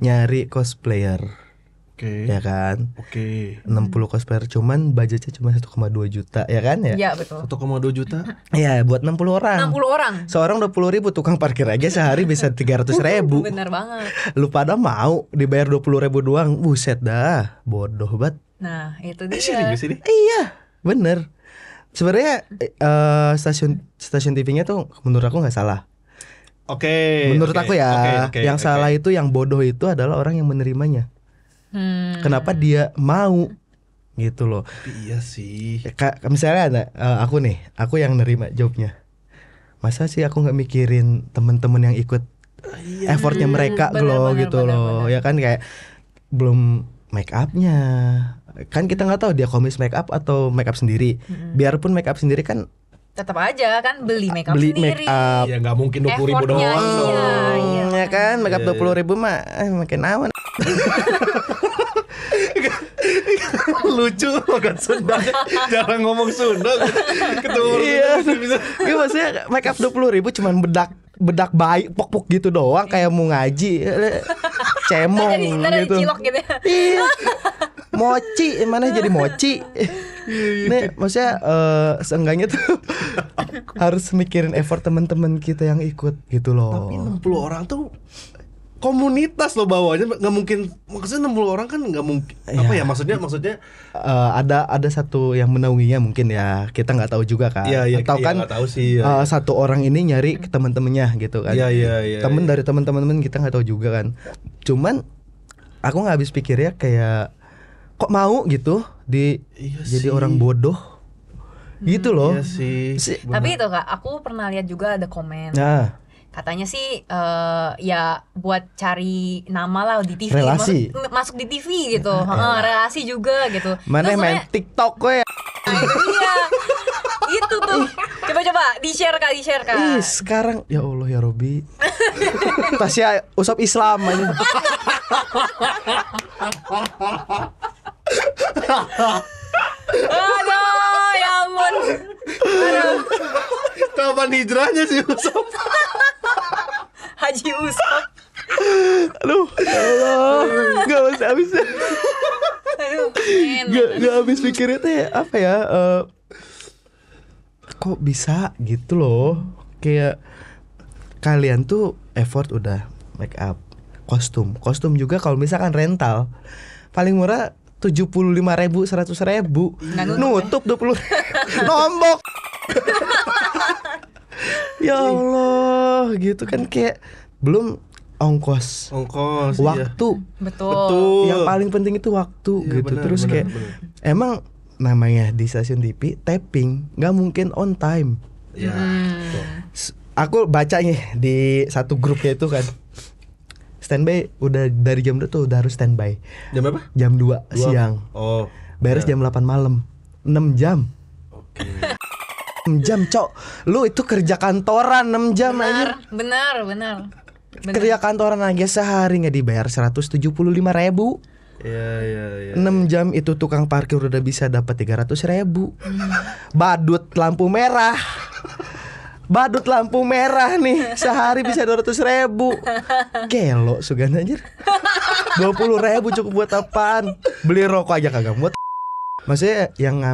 A: nyari cosplayer. Ya kan? 60 cosplayer, cuman budgetnya cuma 1,2 juta ya kan ya?
C: Iya betul.
B: 1,2 juta?
A: Iya, buat 60 orang.
C: 60 orang.
A: Seorang 20.000, tukang parkir aja sehari bisa 300.000.
C: Bener banget.
A: Lu pada mau dibayar 20.000 doang? Buset dah, bodoh banget.
C: Nah, itu dia.
B: Serius ini?
A: Iya, bener. Sebenarnya stasiun TV-nya tuh menurut aku nggak salah. Menurut aku ya, yang salah itu yang bodoh itu adalah orang yang menerimanya. Kenapa dia mau gitu loh?
B: Tapi iya sih.
A: Misalnya ada aku yang nerima jobnya. Masa sih aku nggak mikirin temen-temen yang ikut effortnya mereka loh gitu loh. Ya kan kayak belum make up-nya. Kan kita nggak tahu dia komis make up atau make up sendiri. Biarpun make up sendiri kan
C: tetap aja kan beli make up
A: beli
C: sendiri.
A: Make up.
B: Ya nggak mungkin 20.000 doang.
C: Iya.
A: Ya kan make up 20.000 mah makin aman.
B: Lucu makan Sunda. Jarang ngomong Sunda. Ketemu
A: Iya. Iya maksudnya make up 20.000 cuman bedak bayi pok-pok gitu doang kayak mau ngaji. Cemong
C: gitu. Cilok gitu.
A: Iya. Mochi, mana jadi mochi? Nih, maksudnya seenggaknya tuh harus mikirin effort teman-teman kita yang ikut gitu loh.
B: Tapi 60 orang tuh komunitas loh bawahnya, nggak mungkin. Maksudnya 60 orang kan nggak mungkin. Apa ya maksudnya
A: ada satu yang menaunginya mungkin ya, kita nggak tahu juga kan. Atau kan
B: tahu sih,
A: satu orang ini nyari ke teman-temannya gitu kan. Temen dari teman-teman kita nggak tahu juga kan. Cuman aku nggak habis pikirnya kayak kok mau gitu jadi orang bodoh gitu loh.
B: Iya sih.
C: Tapi itu Kak, aku pernah lihat juga ada komen.
A: Nah,
C: katanya sih ya buat cari nama lah di TV,
A: relasi.
C: masuk di TV gitu. Relasi juga gitu.
A: Mana main TikTok gue ya.
C: Iya. Itu tuh. Coba di-share Kak.
A: Ih, sekarang ya Allah ya Robi. Tasya usap Islam aja.
C: Aduh, ya ampun. Aduh.
B: Kapan hijrahnya sih Usop?
C: Haji Usop.
A: Aduh, ya Allah, nggak habis.
C: Aduh.
A: Nggak habis pikirnya tuh ya, apa ya? Kok bisa gitu loh? Kayak kalian tuh effort udah make up, kostum juga kalau misalkan rental paling murah 75.000, 100.000, nutup 20.000, nombok. Ya Allah, gitu kan kayak belum ongkos, waktu,
C: iya. Betul.
A: Yang paling penting itu waktu,
B: ya,
A: gitu.
B: Bener,
A: terus kayak emang namanya di stasiun TV tapping nggak mungkin on time.
B: Ya.
A: Aku bacanya di satu grupnya itu kan, standby udah dari jam 2 tuh udah harus standby.
B: Jam berapa?
A: Jam 2 siang.
B: Oh.
A: Beres jam 8 malam. 6 jam.
B: Oke.
A: 6 jam, Cok. Lu itu kerja kantoran 6 jam aja.
C: Benar.
A: Kerja kantoran aja sehari nggak dibayar 175.000.
B: Iya.
A: 6 jam itu tukang parkir udah bisa dapat 300.000. Badut lampu merah nih sehari bisa 200.000. Gelo sugan anjir. 20.000 cukup buat apaan? Beli rokok aja kagak muat. Maksudnya yang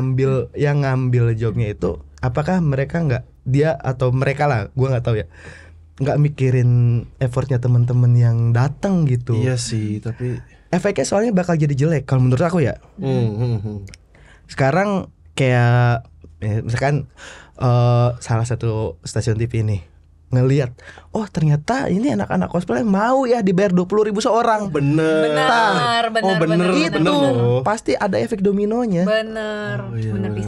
A: ngambil jobnya itu apakah mereka nggak, dia atau mereka lah, gua nggak tahu ya, nggak mikirin effortnya teman-teman yang datang gitu.
B: Iya sih, tapi
A: efeknya soalnya bakal jadi jelek kalau menurut aku ya. Sekarang kayak misalkan salah satu stasiun TV ini ngelihat, oh ternyata ini anak-anak cosplay mau ya dibayar 20.000 seorang.
B: Bener.
A: Itu pasti ada efek dominonya.
C: Bener.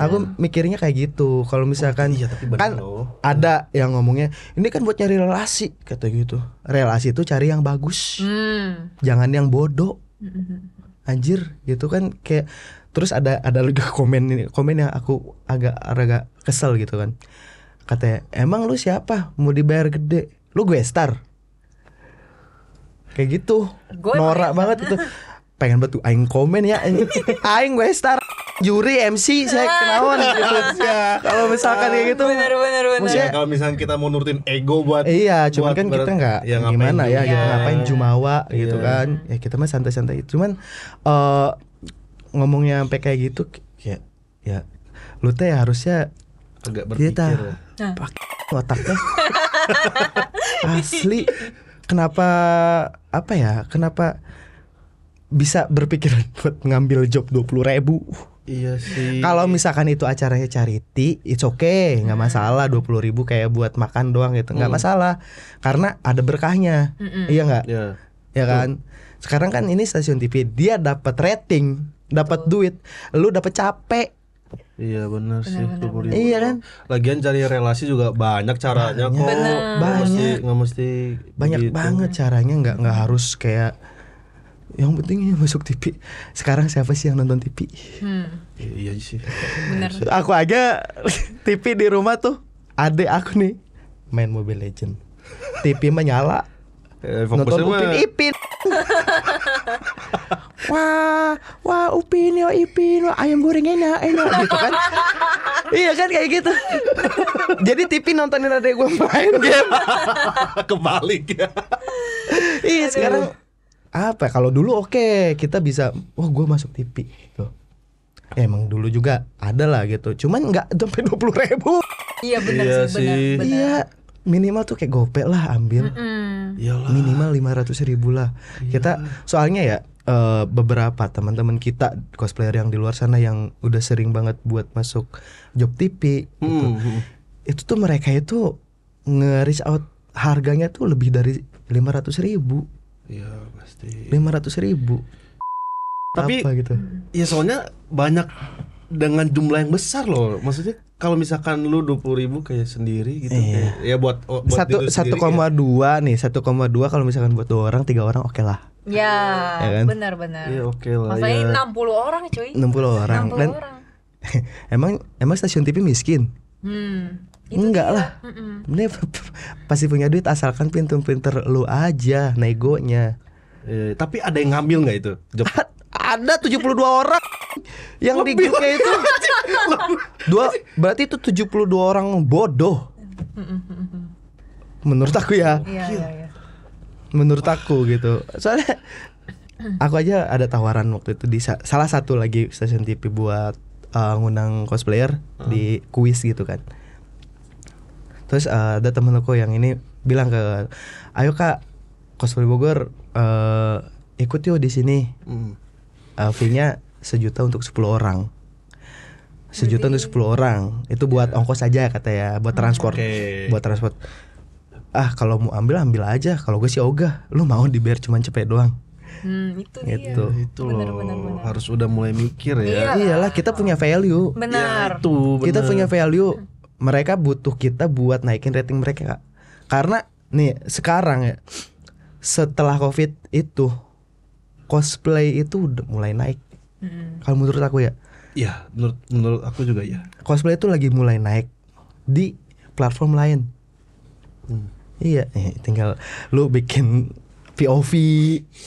A: Aku mikirnya kayak gitu. Kalau misalkan
B: tapi bener
A: kan ada yang ngomongnya ini kan buat nyari relasi, kata gitu. Relasi itu cari yang bagus, jangan yang bodoh. Anjir gitu kan kayak. Terus ada lagi komen yang aku agak kesel gitu kan. Katanya, emang lu siapa mau dibayar gede? Lu gue star. Kayak gitu. Norak banget itu. Pengen betul aing komen ya. Aing gue star. Juri MC saya kenawan gitu. Kalau misalkan kayak gitu.
C: Bener.
A: Maksudnya,
B: kalau misalnya kita mau nurutin ego buat.
A: Iya, cuman kan kita nggak gimana ya,
B: gitu,
A: gitu ngapain jumawa gitu kan. Ya kita mah santai-santai. Cuman ngomongnya sampai kayak gitu ya lu teh harusnya
B: agak berpikir
A: pakai otaknya. Asli kenapa bisa berpikiran buat ngambil job 20.000.
B: Iya sih.
A: Kalau misalkan itu acaranya charity, it's okay, nggak masalah. 20.000 kayak buat makan doang gitu, nggak masalah, karena ada berkahnya. Iya nggak? Ya kan. Sekarang kan ini stasiun TV, dia dapat rating, dapat duit, lu dapat capek.
B: Iya benar sih.
A: Iya kan.
B: Lagian cari relasi juga banyak caranya kok.
A: Banyak.
B: Nggak mesti
A: banyak
B: begitu.
A: Banget caranya, nggak harus kayak yang penting masuk TV. Sekarang siapa sih yang nonton TV?
B: Iya sih.
C: Bener.
A: Aku aja TV di rumah tuh, adek aku nih main Mobile Legend, TV menyala, nonton Upin. Wah Upin ayam goreng enak gitu kan. Iya kan kayak gitu. Jadi TV nontonin adek gue main game.
B: Kebalik ya.
A: Iya sekarang apa? Kalau dulu oke, kita bisa, gue masuk TV gitu. Ya, emang dulu juga ada lah gitu. Cuman nggak sampai 20.000.
C: Iya benar sih. Benar.
A: Iya minimal tuh kayak gopek lah ambil.
B: Iyalah.
A: Minimal 500.000 lah. Kita soalnya ya beberapa teman-teman kita cosplayer yang di luar sana yang udah sering banget buat masuk job TV gitu. Itu tuh mereka itu nge-reach out harganya tuh lebih dari 500.000.
B: Iya pasti
A: 500.000.
B: Tapi
A: apa gitu?
B: ya soalnya banyak dengan jumlah yang besar loh. Maksudnya kalau misalkan lu 20.000 kayak sendiri gitu, kayak, ya buat
A: 1,2 nih, 1,2 kalau misalkan buat 2 orang 3 orang oke lah.
C: Ya
A: kan?
C: benar.
B: Iya oke lah.
C: Masalahnya
B: Ya.
C: 60 orang cuy.
A: 60 orang.
C: 60
A: Dan
C: orang.
A: emang stasiun TV miskin? Enggak lah. Bener, pasti punya duit asalkan pinter-pinter lu aja negonya.
B: Tapi ada yang ngambil nggak itu job?
A: Ada 72 orang yang di grupnya itu. Berarti itu 72 orang bodoh. Menurut aku ya.
C: Iya.
A: Menurut aku gitu. Soalnya aku aja ada tawaran waktu itu di salah satu lagi stasiun TV buat ngundang cosplayer di kuis gitu kan. Terus ada temen aku yang ini bilang ke, ayo kak cosplay Bogor ikut yuk di sini. Fee-nya 1 juta untuk 10 orang. 1 juta untuk 10 orang. Itu buat ongkos aja kata ya, buat transport. Buat transport. Kalau mau ambil aja. Kalau gue sih ogah. Lu mau dibayar cuma cepet doang.
C: Itu dia.
B: Itu bener, loh. Harus udah mulai mikir ya.
A: Iyalah, kita punya value.
C: Benar.
B: Ya, itu bener.
A: Kita punya value. Mereka butuh kita buat naikin rating mereka, Kak. Karena nih sekarang ya, setelah Covid itu cosplay itu udah mulai naik. Kalau menurut aku ya.
B: Iya, menurut aku juga ya.
A: Cosplay itu lagi mulai naik di platform lain. Iya, tinggal lu bikin POV,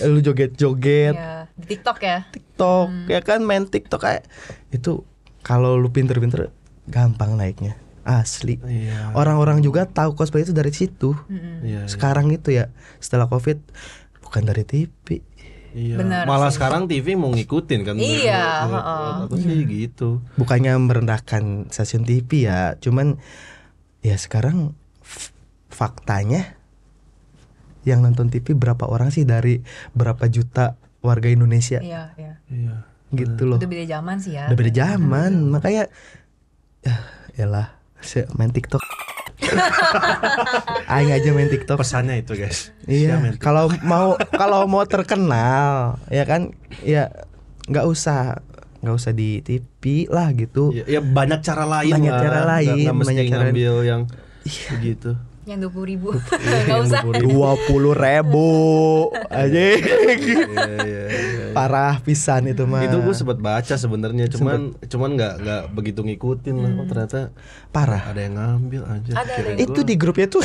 A: lu joget-joget.
C: Iya, di TikTok ya.
A: TikTok, ya kan main TikTok kayak itu kalau lu pinter-pinter gampang naiknya. Asli.
B: Iya.
A: Orang-orang juga tahu cosplay itu dari situ.
B: Iya,
A: Sekarang itu ya, setelah Covid bukan dari TV.
B: Iya.
C: Bener
B: Malah
C: sih.
B: sekarang TV mau ngikutin kan.
C: Iya,
B: menurut aku sih gitu.
A: Bukannya merendahkan stasiun TV ya, cuman ya sekarang faktanya yang nonton TV berapa orang sih dari berapa juta warga Indonesia.
C: Iya.
A: Gitu loh.
C: Udah beda zaman sih ya.
A: Udah beda zaman, makanya yalah, main TikTok. Aing aja main TikTok.
B: Pesannya itu guys.
A: Iya. Kalau mau terkenal, ya kan, ya nggak usah di TV lah gitu.
B: Ya banyak cara lain.
A: Banyak cara lain,
B: Nggak mesti
A: banyak cara
B: ngambil yang begitu.
C: Yang 20.000. Nggak usah.
A: 20.000 aja.
B: Iya.
A: Parah pisan itu mah.
B: Itu gue sempat baca sebenarnya, cuman nggak begitu ngikutin lah. Oh, ternyata
A: parah.
B: ada yang ngambil aja.
C: Ada
B: Kirain
A: Itu
B: gua.
A: di grupnya tuh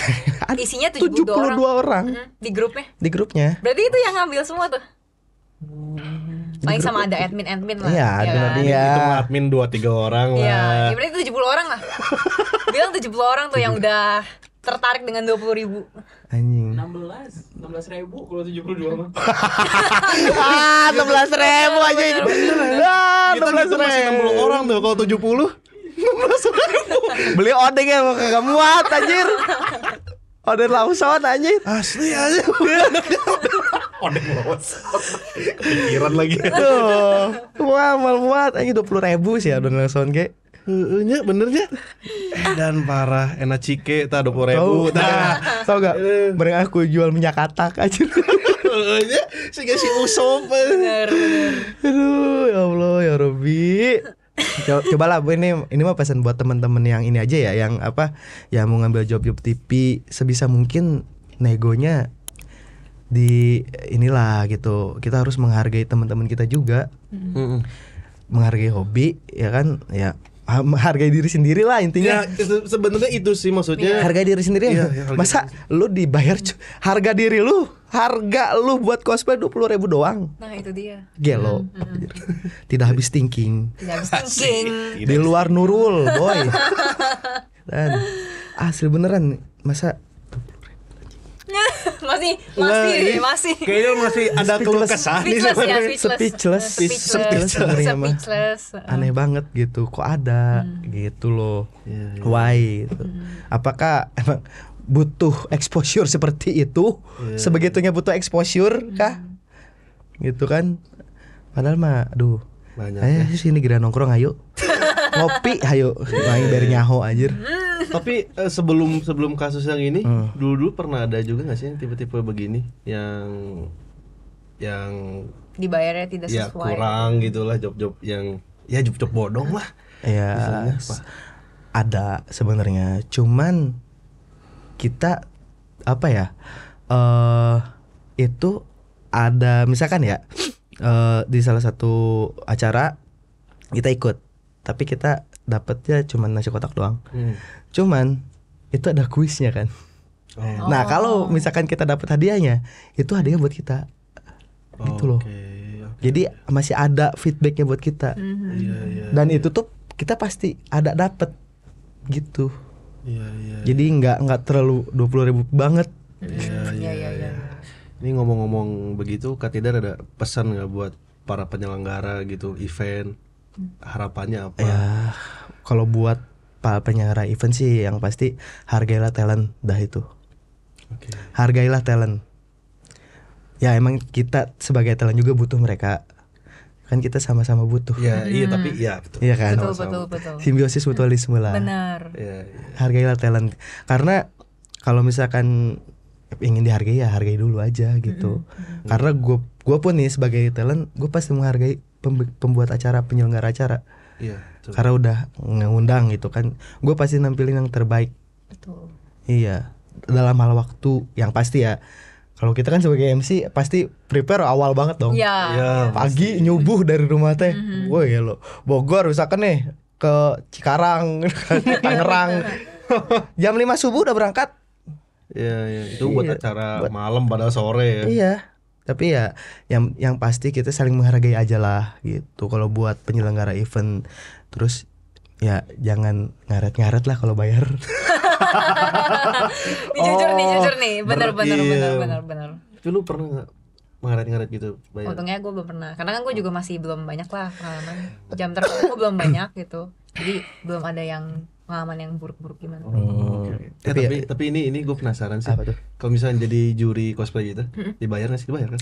C: Isinya
A: 72 orang.
C: Di grupnya.
A: Di grupnya.
C: Berarti itu yang ngambil semua tuh. Paling sama ada admin lah.
A: Iya,
C: kan?
A: iya.
B: Itu admin 2-3 orang
C: Iya,
B: lah.
C: ya berarti 70 orang lah. Bilang 70 orang tuh yang udah tertarik dengan 20.000.
A: Anjing.
D: 16.000 kalau 72 mah.
A: 16.000 aja ini.
B: Kita gitu masih 60 orang tuh, kalau 70
A: Beli odeng ya kagak muat anjir. Odeng Lawson anjir.
B: asli aja. Odeng lawas. Kepikiran lagi.
A: Tuh. Wah, muat anjir 20.000 sih Odeng Lawson ge.
B: Nya benernya. Dan parah, enak cike tak 20.000.
A: Tahu gak? Bareng aku jual minyak katak anjir.
B: Nya si usop.
C: Bener.
A: Aduh, ya Allah ya Robby. Cobalah ini mah pesan buat teman-teman yang ini aja ya, yang apa, yang mau ngambil job-job TV, sebisa mungkin negonya di inilah gitu. Kita harus menghargai teman-teman kita juga. Menghargai hobi ya kan, ya menghargai diri sendiri lah intinya.
B: Ya sebenarnya itu sih maksudnya.
A: Harga diri sendiri.
B: Iya, harga
A: Masa lu dibayar harga diri lu, harga lu buat cosplay 20.000 doang.
C: Nah, itu dia.
A: Gelo. Tidak habis thinking.
C: Tidak habis thinking.
A: Di luar Nurul, boy. Dan asli beneran, masa
C: masih.
B: Kayaknya masih ada keluh kesah nih
C: Speechless ya, speechless.
A: Aneh banget gitu. Kok ada gitu loh.
B: Iya.
A: Why gitu. Apakah emang butuh exposure seperti itu? Sebegitunya butuh exposure kah? Gitu kan. Padahal mah aduh.
B: Banyak.
A: Ayo sini gila nongkrong ayo. Ngopi ayo. Main dari nyaho anjir.
B: Tapi sebelum kasus yang ini, dulu pernah ada juga nggak sih yang tipe-tipe begini yang
C: dibayarnya tidak
B: ya
C: sesuai.
B: kurang gitulah, job-job yang ya job-job bodong lah.
A: Ya,
B: Misalnya apa?
A: ada sebenarnya. Cuman kita apa ya? Itu ada misalkan ya di salah satu acara kita ikut, tapi kita dapatnya cuma nasi kotak doang. Cuman itu ada kuisnya kan. Nah kalau misalkan kita dapat hadiahnya, itu hadiah buat kita. Gitu loh.
B: Okay.
A: Jadi masih ada feedbacknya buat kita.
B: Iya.
A: Dan itu tuh kita pasti ada dapet gitu.
B: Iya.
A: Jadi nggak terlalu 20.000 banget.
C: Iya.
B: Ini ngomong-ngomong begitu, Kak Tidar ada pesan nggak buat para penyelenggara gitu event? Harapannya apa?
A: Ya, kalau buat para penyelenggara event sih yang pasti hargailah talent dah itu.
B: Oke.
A: Hargailah talent. Ya emang kita sebagai talent juga butuh mereka. Kan kita sama-sama butuh.
B: Ya, iya tapi ya betul.
A: Iya kan?
C: Betul.
A: Simbiosis mutualisme lah.
C: Benar.
B: Iya.
A: Hargailah talent. Karena kalau misalkan ingin dihargai ya hargai dulu aja gitu. Karena gue pun nih sebagai talent, gue pasti menghargai pembuat acara, penyelenggara acara.
B: Iya, betul.
A: Karena udah ngundang gitu kan, gue pasti nampilin yang terbaik.
C: Betul.
A: Iya, dalam hal waktu yang pasti ya. Kalau kita kan sebagai MC pasti prepare awal banget dong.
C: Iya.
B: Ya,
A: Pagi nyubuh dari rumah teh. Woi ya lo, Bogor misalkan nih ke Cikarang, Tangerang. Jam 5 subuh udah berangkat.
B: Iya, itu buat
A: Iya,
B: acara malam pada sore ya.
A: Iya. Tapi ya yang pasti kita saling menghargai aja lah gitu. Kalau buat penyelenggara event, terus ya jangan ngaret-ngaret lah kalau bayar.
C: Jujur nih, benar.
B: Tapi lu pernah nggak ngaret-ngaret gitu bayar?
C: Untungnya gue belum pernah, karena kan gue juga masih belum banyak lah pengalaman. Jam terbang gue belum banyak gitu, jadi belum ada yang pengalaman yang buruk-buruk gimana.
B: Oke. Tapi ini gue penasaran sih.
A: Apa tuh?
B: Kalau misalnya jadi juri cosplay gitu, dibayar nggak sih? Dibayar kan?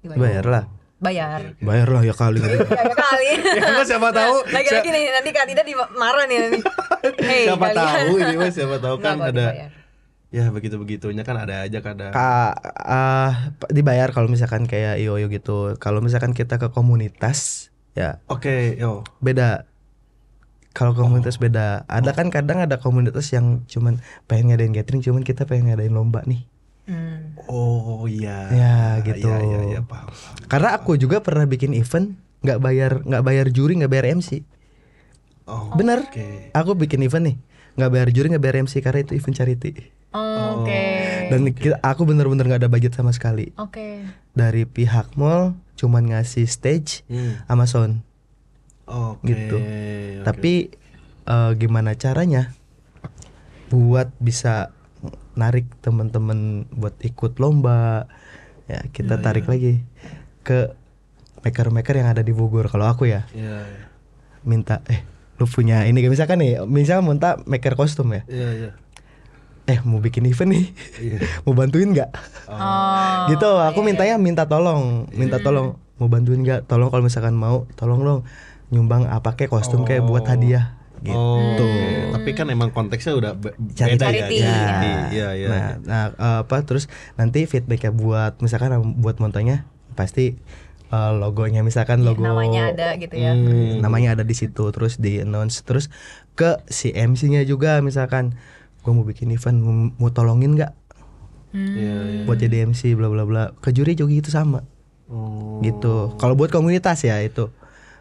A: Dibayar lah.
C: Bayar.
A: Bayar lah ya kali.
C: Ya kali.
B: Ya enggak, siapa tahu.
C: Lagi-lagi nih nanti Kak Tida marah nih nanti. Hey,
B: Siapa
C: kalian.
B: tahu ini mas, siapa tahu kan
C: Enggak,
B: ada.
C: dibayar.
B: Ya begitu-begitunya kan ada aja kadang.
A: Dibayar kalau misalkan kayak IOYO gitu. Kalau misalkan kita ke komunitas ya
B: Oke, yo.
A: beda. Kalau komunitas beda. Ada kan kadang ada komunitas yang cuman pengen ngadain gathering, cuman kita pengen ngadain lomba nih.
B: Oh iya.
A: Ya gitu.
B: Iya, paham.
A: Karena aku juga pernah bikin event nggak bayar juri, nggak bayar MC.
B: Oh,
A: Bener.
B: Oke.
A: Aku bikin event nih nggak bayar juri, nggak bayar MC karena itu event charity.
C: Oke.
A: Dan aku bener-bener nggak ada budget sama sekali.
C: Oke.
A: Dari pihak mall cuman ngasih stage sama sound.
B: Oke.
A: Gitu.
B: Oke.
A: Tapi gimana caranya buat bisa narik teman-teman buat ikut lomba? Ya kita tarik lagi ke maker-maker yang ada di Bogor. Kalau aku ya
B: Iya.
A: minta lu punya ini misalkan nih, misalkan minta maker kostum ya.
B: Iya.
A: Mau bikin event nih.
B: Iya.
A: Mau bantuin nggak?
C: Oh.
A: Gitu. Aku mintanya minta tolong. Mau bantuin nggak? Tolong kalau misalkan mau, tolong dong nyumbang apa kayak kostum kayak buat hadiah gitu.
B: Oh, tapi kan emang konteksnya udah beda
C: Charity.
B: ya. Iya.
A: Terus nanti feedbacknya buat misalkan buat montanya pasti logonya misalkan logo
C: namanya ada gitu ya.
A: namanya ada di situ, terus di announce, terus ke si MC-nya juga misalkan gue mau bikin event, mau tolongin nggak
B: Iya.
A: buat jadi MC bla bla bla. Ke juri juga gitu sama.
B: Oh.
A: Gitu. Kalau buat komunitas ya itu.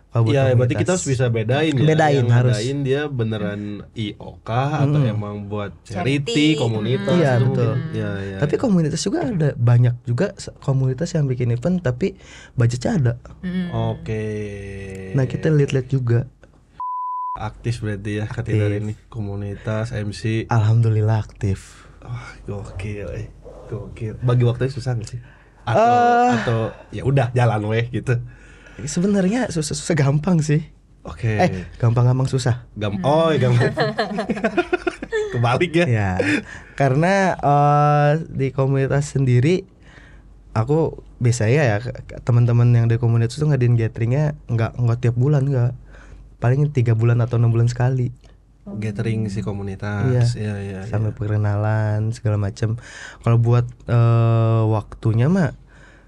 A: Kalau buat
B: Iya, berarti
A: komunitas.
B: kita harus bisa bedain ya.
A: Bedain,
B: Yang
A: harus.
B: bedain dia beneran IO kah atau emang buat charity,
C: Charity.
B: komunitas.
A: Iya,
B: tuh
A: betul.
B: mungkin. Iya.
A: Tapi komunitas juga ada banyak juga komunitas yang bikin event tapi budgetnya ada.
B: Oke.
A: Nah kita lihat-lihat juga.
B: Aktif berarti ya Katidar ini komunitas MC.
A: Alhamdulillah aktif.
B: Wah, gokil. Gokil. Bagi waktunya susah gak sih? Atau ya udah jalan weh gitu.
A: Sebenarnya susah gampang sih.
B: Oke.
A: Gampang-gampang susah.
B: Gampang. Kebalik ya.
A: Ya, karena di komunitas sendiri aku biasanya ya teman-teman yang di komunitas itu ngadain gatheringnya nggak tiap bulan, nggak, paling 3 bulan atau 6 bulan sekali.
B: Gathering si komunitas. Iya.
A: Sampai perkenalan segala macam. Kalau buat waktunya mah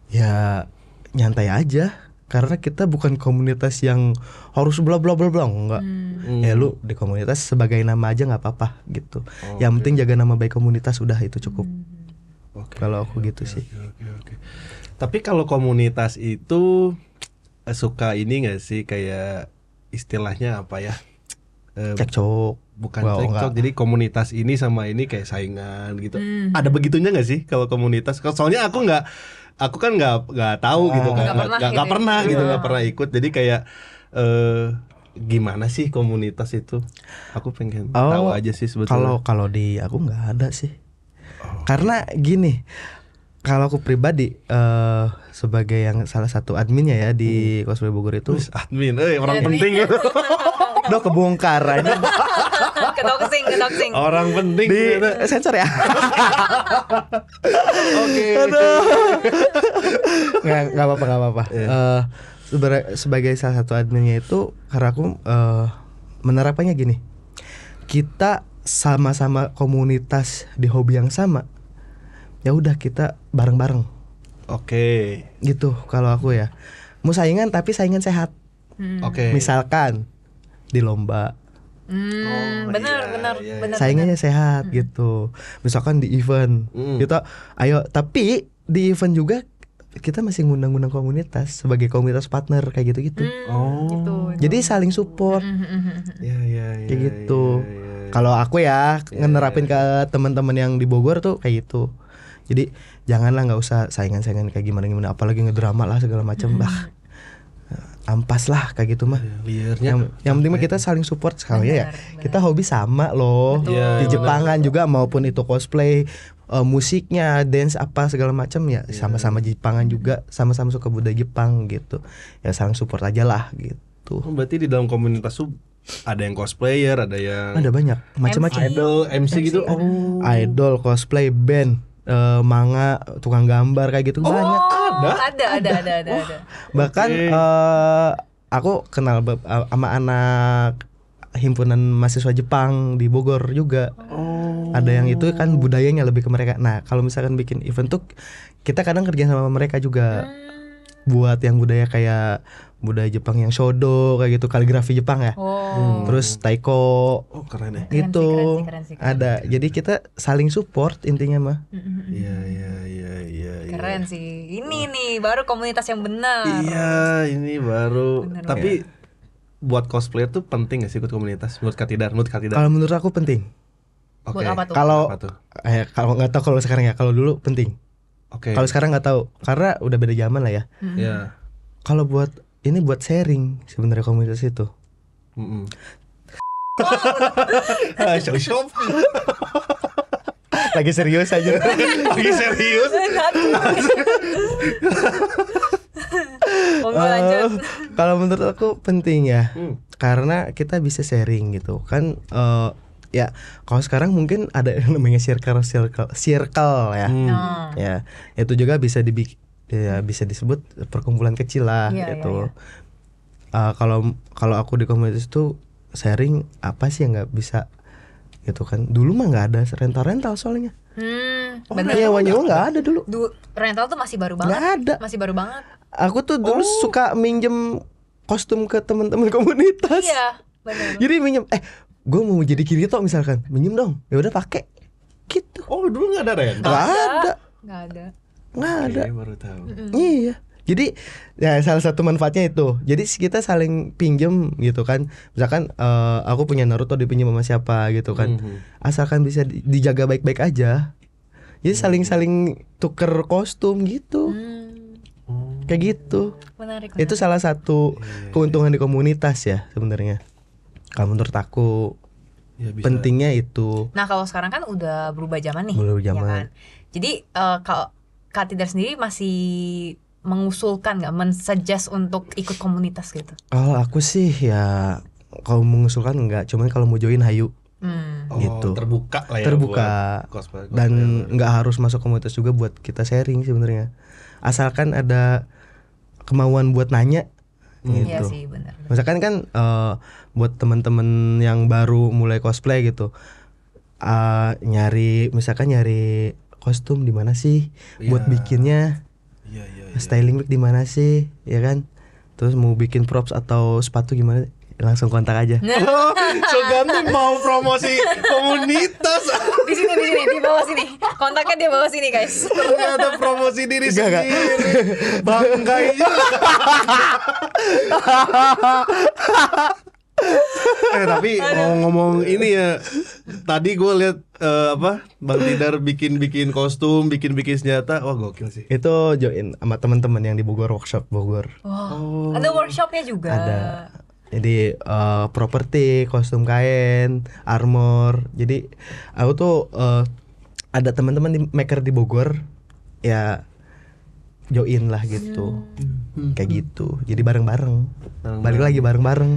A: ya nyantai aja. Karena kita bukan komunitas yang harus bla bla bla bla, enggak. Ya lu di komunitas sebagai nama aja nggak apa-apa gitu. Yang penting jaga nama baik komunitas, udah itu cukup. Kalau aku gitu sih.
B: Oke. Tapi kalau komunitas itu suka ini nggak sih, kayak istilahnya apa ya?
A: Cekcok.
B: Bukan
A: Wow,
B: cekcok.
A: enggak.
B: Jadi komunitas ini sama ini kayak saingan gitu. Ada begitunya nggak sih kalau komunitas? Soalnya aku kan nggak tahu gitu kan,
C: Nggak pernah
B: nggak
C: gitu ya.
B: pernah gitu, nggak pernah ikut. Jadi kayak gimana sih komunitas itu? Aku pengen tahu aja sih sebetulnya.
A: Kalau di aku nggak ada sih. Karena gini, kalau aku pribadi sebagai yang salah satu adminnya ya di Cosplay Bogor itu.
B: Admin, orang penting.
A: Udah kebongkar aja.
C: Ketoksing.
B: Orang penting
A: Di sensor ya.
B: Oke.
A: Nggak apa-apa. Sebagai salah satu adminnya itu, karena aku menerapkannya gini, kita sama-sama komunitas di hobi yang sama, ya udah kita bareng-bareng.
B: Oke.
A: Gitu kalau aku ya. Mau saingan tapi saingan sehat.
B: Oke.
A: Misalkan di lomba,
C: benar.
A: saingannya sehat gitu. Misalkan di event, kita ayo, tapi di event juga kita masih ngundang-ngundang komunitas sebagai komunitas partner kayak gitu-gitu.
C: Gitu.
A: Jadi saling support.
B: Ya.
A: Kayak gitu. Kalau aku ya ngenerapin ke teman-teman yang di Bogor tuh kayak gitu. Jadi janganlah, nggak usah saingan-saingan kayak gimana, apalagi ngedrama lah segala macam. Ampas lah kayak gitu mah. Yang penting mah kita saling support sekali ya. Kita hobi sama loh. Di Jepangan juga maupun itu cosplay, musiknya, dance apa segala macam ya sama-sama Jepangan juga, sama-sama suka budaya Jepang gitu. Ya saling support aja lah gitu.
B: Berarti di dalam komunitas tuh ada yang cosplayer, ada yang
A: banyak macam-macam.
B: idol, MC gitu.
A: Idol, cosplay, band, manga, tukang gambar kayak gitu banyak.
C: Ada.
A: Bahkan aku kenal sama anak himpunan mahasiswa Jepang di Bogor juga. Ada yang itu kan budayanya lebih ke mereka. Nah, kalau misalkan bikin event tuh kita kadang kerja sama mereka juga. Buat yang budaya kayak budaya Jepang yang shodo kayak gitu, kaligrafi Jepang ya. Terus taiko.
B: Keren ya.
A: Gitu.
C: Keren sih.
A: Ada. Jadi kita saling support intinya mah.
B: Iya.
C: Keren sih. Ini nih baru komunitas yang benar.
B: Iya, ini baru.
C: Benar.
B: Tapi buat cosplayer tuh penting gak sih ikut komunitas? Menurut Katidar?
A: Kalau menurut aku penting.
B: Oke.
C: Buat apa tuh?
A: Kalau nggak tahu kalau sekarang ya. Kalau dulu penting.
B: Oke.
A: Kalau sekarang nggak tahu karena udah beda zaman lah ya.
B: Iya.
A: Kalau buat sharing sebenarnya komunitas itu.
B: Shop.
A: Lagi serius aja.
B: Lagi serius.
C: Lanjut.
A: Kalau menurut aku penting ya. Karena kita bisa sharing gitu kan. Ya kalau sekarang mungkin ada yang namanya circle ya. Ya itu juga bisa bisa disebut perkumpulan kecil lah gitu. Kalau aku di komunitas itu sharing apa sih yang nggak bisa gitu kan. Dulu mah nggak ada rental soalnya.
C: Bener.
A: Nyewa nggak ada dulu.
C: Rental tuh masih baru banget.
A: Nggak ada.
C: Masih baru banget.
A: Aku tuh dulu suka minjem kostum ke teman-teman komunitas.
C: Iya, benar.
A: Jadi minjem, gue mau jadi Kirito misalkan, minjem dong. Ya udah pakai. Gitu.
B: Oh, dulu nggak ada rental.
A: Nggak ada.
B: Oke, baru tahu.
A: Iya. Jadi ya salah satu manfaatnya itu. Jadi kita saling pinjem gitu kan. Misalkan aku punya Naruto dipinjam sama siapa gitu kan. Asalkan bisa dijaga baik-baik aja. Jadi saling tuker kostum gitu. Kayak gitu.
C: Menarik.
A: Itu salah satu keuntungan di komunitas ya sebenarnya. Kalau menurut aku pentingnya itu.
C: Nah, kalau sekarang kan udah berubah zaman nih.
A: Berubah zaman.
C: Ya kan? Jadi kalau Kak Tidar sendiri masih mengusulkan nggak, mensuggest untuk ikut komunitas gitu?
A: Kalau aku sih ya kalau mengusulkan enggak, cuman kalau mau join hayu. Gitu.
B: Terbuka lah ya.
A: Terbuka.
B: Cosplay.
A: Dan nggak harus masuk komunitas juga buat kita sharing sebenarnya. Asalkan ada kemauan buat nanya. Gitu.
C: Iya sih, benar.
A: Misalkan kan buat teman-teman yang baru mulai cosplay gitu, nyari kostum di mana sih, buat bikinnya, styling wig di mana sih, ya kan? Terus mau bikin props atau sepatu gimana? Langsung kontak aja.
B: So ganteng mau promosi komunitas.
C: Di sini di bawah sini. Kontaknya di bawah sini, guys.
B: Ternyata promosi diri sendiri. Bangkainya. Tapi ngomong ini ya, tadi gue lihat Bang Tidar bikin kostum, bikin senjata, wah gokil sih.
A: Itu join sama teman-teman yang di Bogor, workshop Bogor.
C: Wow. Ada workshopnya juga.
A: Ada. Jadi properti, kostum kain, armor. Jadi aku tuh ada teman-teman di maker di Bogor ya, join lah gitu. Kayak gitu. Jadi bareng-bareng. Balik lagi bareng-bareng.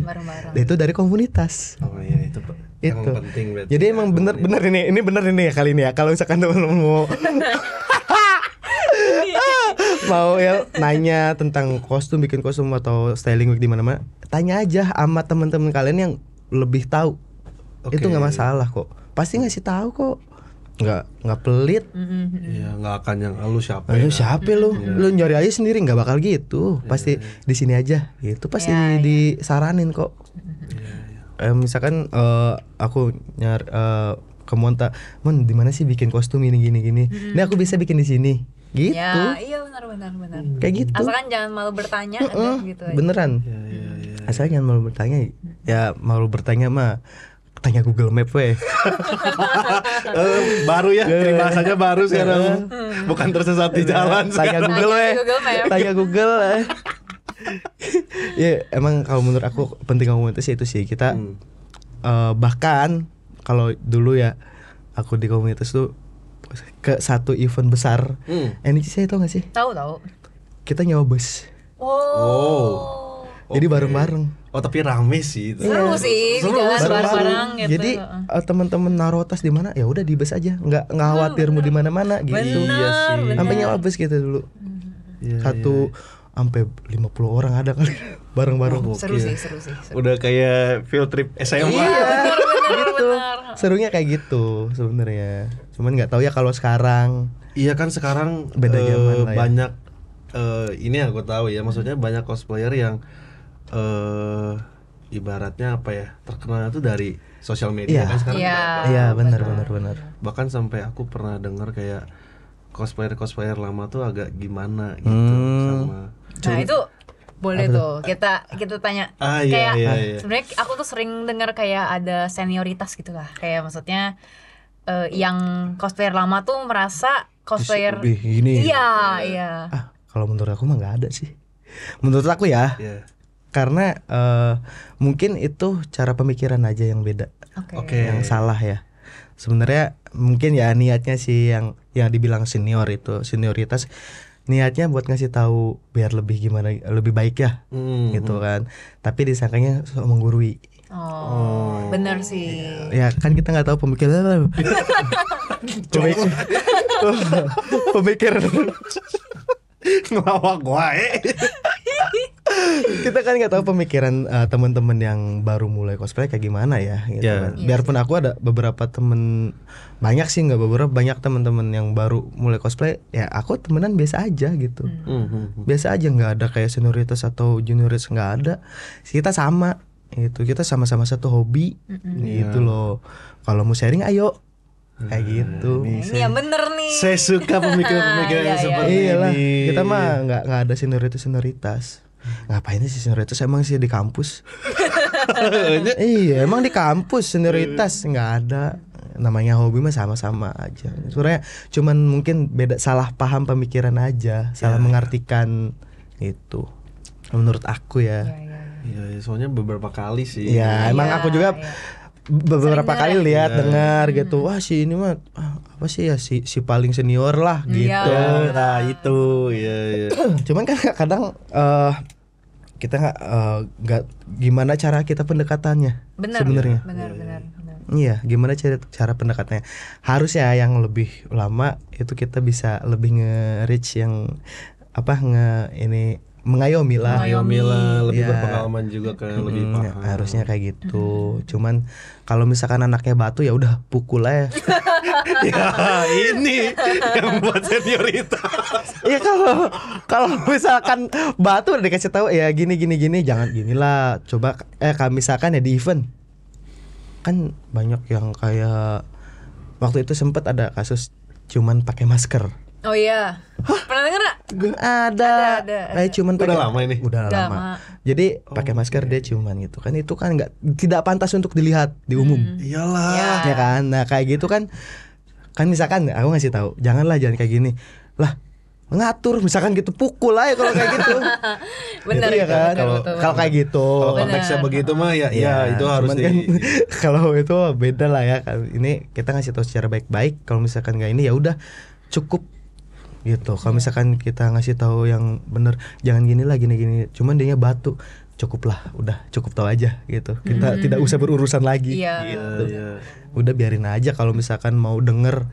A: Dan itu dari komunitas.
B: Oh iya itu Pak. Yang
A: Itu.
B: penting berarti.
A: Jadi emang bener ini bener ini ya kali ini ya. Kalau misalkan teman-teman mau ya nanya tentang kostum, bikin kostum atau styling week di mana-mana, tanya aja sama teman-teman kalian yang lebih tahu.
B: Oke.
A: Itu nggak masalah kok. Pasti ngasih tahu kok. Nggak pelit.
B: Iya, nggak akan yang lu siapa?
A: Lu
B: ya?
A: siapa lu? Lu nyari aja sendiri, nggak bakal gitu. Pasti di sini aja. Gitu pasti disaranin kok. Misalkan aku nyari ke Monta, "Mon, di mana sih bikin kostum ini gini. Ini aku bisa bikin di sini." Gitu.
C: Ya, iya benar.
A: Kayak gitu.
C: Asalkan jangan malu bertanya ada gitu aja.
A: Beneran. Asalkan jangan malu bertanya. Ya malu bertanya mah tanya Google Map weh.
B: Baru ya, bahasanya baru sekarang. Bukan tersesat di jalan.
A: Tanya
B: sekarang.
A: Google weh.
C: Google Map.
A: Tanya Google. Ya emang kalau menurut aku penting komunitas itu sih kita bahkan kalau dulu ya aku di komunitas tuh ke satu event besar. NCC itu nggak sih?
C: Tahu.
A: Kita nyewa bus.
C: Oh.
A: Jadi
B: Oke.
A: bareng-bareng.
B: Oh tapi rame sih itu.
C: Seru sih di jalan bareng-bareng gitu.
A: Jadi teman-teman naruh tas di mana ya udah di bus aja, nggak khawatir mau di mana-mana gitu.
B: Iya sih.
A: Sampai nyewa bus gitu dulu.
B: Iya,
A: Satu sampai 50 orang ada kali bareng-bareng.
C: Seru sih.
B: Udah kayak field trip SMA.
C: Benar.
A: Serunya kayak gitu sebenarnya. Cuman nggak tahu ya kalau sekarang.
B: Iya kan sekarang
A: Beda zaman lah ya.
B: banyak ini yang aku tahu ya, maksudnya banyak cosplayer yang ibaratnya apa ya, terkenal itu dari sosial media
A: Iya.
B: kan sekarang.
C: Iya.
A: Iya benar.
B: Bahkan sampai aku pernah dengar kayak cosplayer lama tuh agak gimana gitu sama.
C: Nah, itu boleh tuh kita tanya
B: Iya,
C: kayak
B: iya.
C: sebenarnya aku tuh sering dengar kayak ada senioritas gitu lah, kayak maksudnya yang cosplayer lama tuh merasa cosplayer
A: Lebih gini.
C: iya
A: Kalau menurut aku mah nggak ada sih. Menurut aku ya.
B: Iya.
A: Karena mungkin itu cara pemikiran aja yang beda.
B: Oke.
A: Yang salah ya. Sebenarnya mungkin ya niatnya sih yang dibilang senior itu senioritas, niatnya buat ngasih tahu biar lebih gimana, lebih baik ya gitu kan. Tapi disangkanya sok menggurui.
C: bener sih.
A: Ya kan kita nggak tahu pemikiran. Pemikiran
B: Ngelawak wae.
A: kita kan nggak tahu pemikiran teman-teman yang baru mulai cosplay kayak gimana ya gitu
B: Yeah.
A: kan. Biarpun aku ada beberapa temen, banyak sih nggak beberapa, banyak teman-teman yang baru mulai cosplay ya aku temenan biasa aja gitu. Biasa aja, nggak ada kayak senioritas atau junioritas, nggak ada. Kita sama itu, kita sama-sama satu hobi gitu loh. Kalau mau sharing ayo kayak gitu.
C: Ini yang bener nih.
B: Saya suka pemikiran-pemikiran
C: Iya,
B: seperti
A: Iyalah,
B: ini.
A: kita mah nggak ada senioritas. Ngapain sih senioritas, emang sih di kampus? Iya, emang di kampus senioritas nggak ada. Namanya hobi mah sama-sama aja. Sebenarnya cuman mungkin beda, salah paham pemikiran aja, salah mengartikan itu. Menurut aku ya.
B: Iya, soalnya beberapa kali sih.
A: Iya, emang aku juga beberapa kali lihat dengar gitu. Wah, si ini mah apa sih ya, si paling senior lah gitu.
B: Nah, itu. Iya.
A: Cuman kan kadang kita nggak gimana cara kita pendekatannya sebenarnya.
C: Benar.
A: Iya, gimana cara pendekatannya? Harusnya yang lebih lama itu kita bisa lebih nge-reach yang mengayomi lah.
B: lebih
A: Iya.
B: berpengalaman juga kan, lebih paham.
A: Harusnya kayak gitu. Cuman kalau misalkan anaknya batu ya udah pukul aja.
B: Ya, ini yang buat senioritas.
A: Iya, kalau misalkan batu udah dikasih tahu ya gini jangan ginilah. Coba kalau misalkan ya di event kan banyak yang kayak waktu itu sempat ada kasus cuman pakai masker.
C: Oh iya. Pernah denger gak?
A: Ada. Cuman
B: Udah
A: pakai-
B: lama ini?
A: Udah
C: Udah
A: lama.
C: lama.
A: Jadi pakai masker dia cuman gitu kan, itu kan tidak pantas untuk dilihat di umum.
B: Iyalah.
A: Ya kan. Nah, kayak gitu kan misalkan aku ngasih tahu, jangan kayak gini. Lah, ngatur misalkan gitu, pukul aja kalau kayak gitu.
C: Bener
A: Iya
C: itu,
A: kan?
C: betul.
A: Kalau kayak gitu.
B: Kalau
C: Bener.
B: konteksnya begitu mah ya itu harus
A: cuman kan, kalau itu beda lah ya. Ini kita ngasih tahu secara baik-baik. Kalau misalkan nggak ini ya udah cukup gitu. Kalau misalkan kita ngasih tahu yang bener, jangan gini lah, gini. Cuman dianya batu, cukup lah, udah cukup tahu aja gitu. Kita tidak usah berurusan lagi.
C: Iya.
A: Gitu.
B: Iya.
A: Udah biarin aja. Kalau misalkan mau denger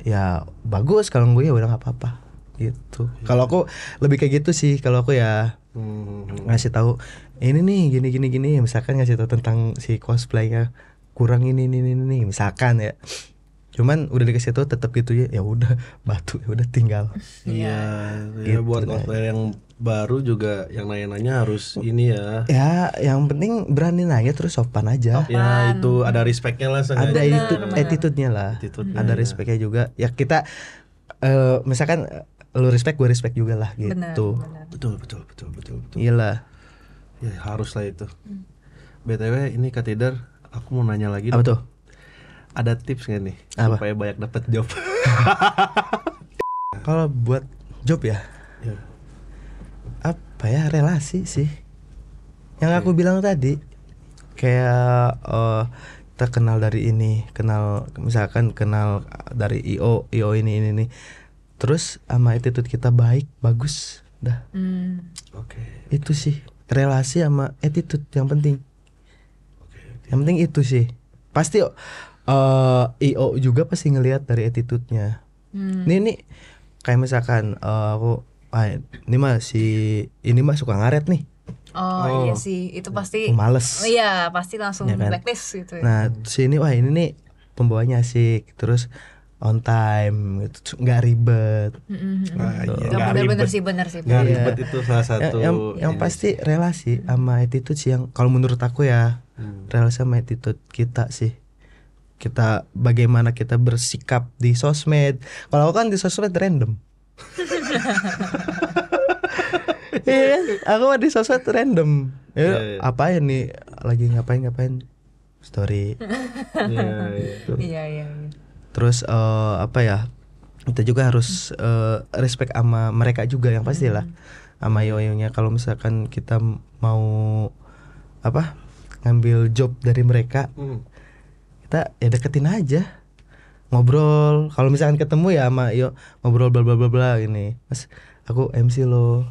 A: ya bagus, kalau gue ya udah nggak apa-apa gitu. Kalau aku lebih kayak gitu sih. Kalau aku ya ngasih tahu ini nih gini, misalkan ngasih tahu tentang si cosplaynya kurang ini misalkan ya. Cuman udah dikasih tahu tetap gitu ya udah batu, ya udah tinggal.
B: Iya,
A: Gitu,
B: buat cosplayer yang baru juga yang nanya-nanya harus ini ya.
A: Ya yang penting berani nanya terus sopan aja.
B: Ya itu ada respectnya lah sengaja.
A: Ada itu
C: bener.
A: attitude-nya lah.
B: Attitude-nya,
A: Ada
B: ya.
A: respectnya juga. Ya kita misalkan lu respect, gue respect juga lah gitu.
C: Benar.
B: Betul.
A: Iyalah.
B: Ya harus lah itu. BTW ini Katider, aku mau nanya lagi.
A: Apa tuh?
B: Ada tips nggak nih
A: Apa?
B: supaya banyak dapat job?
A: Kalau buat job ya,
B: Ya.
A: apa ya, relasi sih. Yang aku bilang tadi, kayak kita kenal dari ini, misalkan kenal dari IO ini. Terus sama attitude kita baik, bagus, dah.
B: Oke.
A: Itu sih, relasi sama attitude yang penting. Yang penting itu sih. Pasti IO juga pasti ngelihat dari attitude-nya. Ini kayak misalkan aku ini mah suka ngaret nih.
C: Oh iya sih, itu pasti.
A: Males.
C: Iya, pasti langsung
A: Ya kan?
C: blacklist gitu.
A: Nah, sini ini nih pembawanya asik, terus on time gitu, nggak ribet.
B: Nah, iya,
C: Nggak,
B: nggak
C: bener
B: ribet.
C: bener sih.
B: Nggak
A: Iya.
B: ribet itu salah satu.
A: Yang
B: ini
A: pasti
B: sih.
A: relasi sama attitude sih yang kalau menurut aku ya, relasi sama attitude kita sih. Kita bagaimana kita bersikap di sosmed. Kalau aku kan di sosmed random. Iya kan? Aku mah di sosmed random.
B: Iya.
A: Apa ya nih lagi ngapain story.
B: Iya.
C: Iya.
A: Terus apa ya? Kita juga harus respect sama mereka juga yang pastilah. Sama yoyonya kalau misalkan kita mau apa? Ngambil job dari mereka, kita ya deketin aja. Ngobrol. Kalau misalkan ketemu ya sama ngobrol bla bla bla bla gini. Mas, aku MC lo.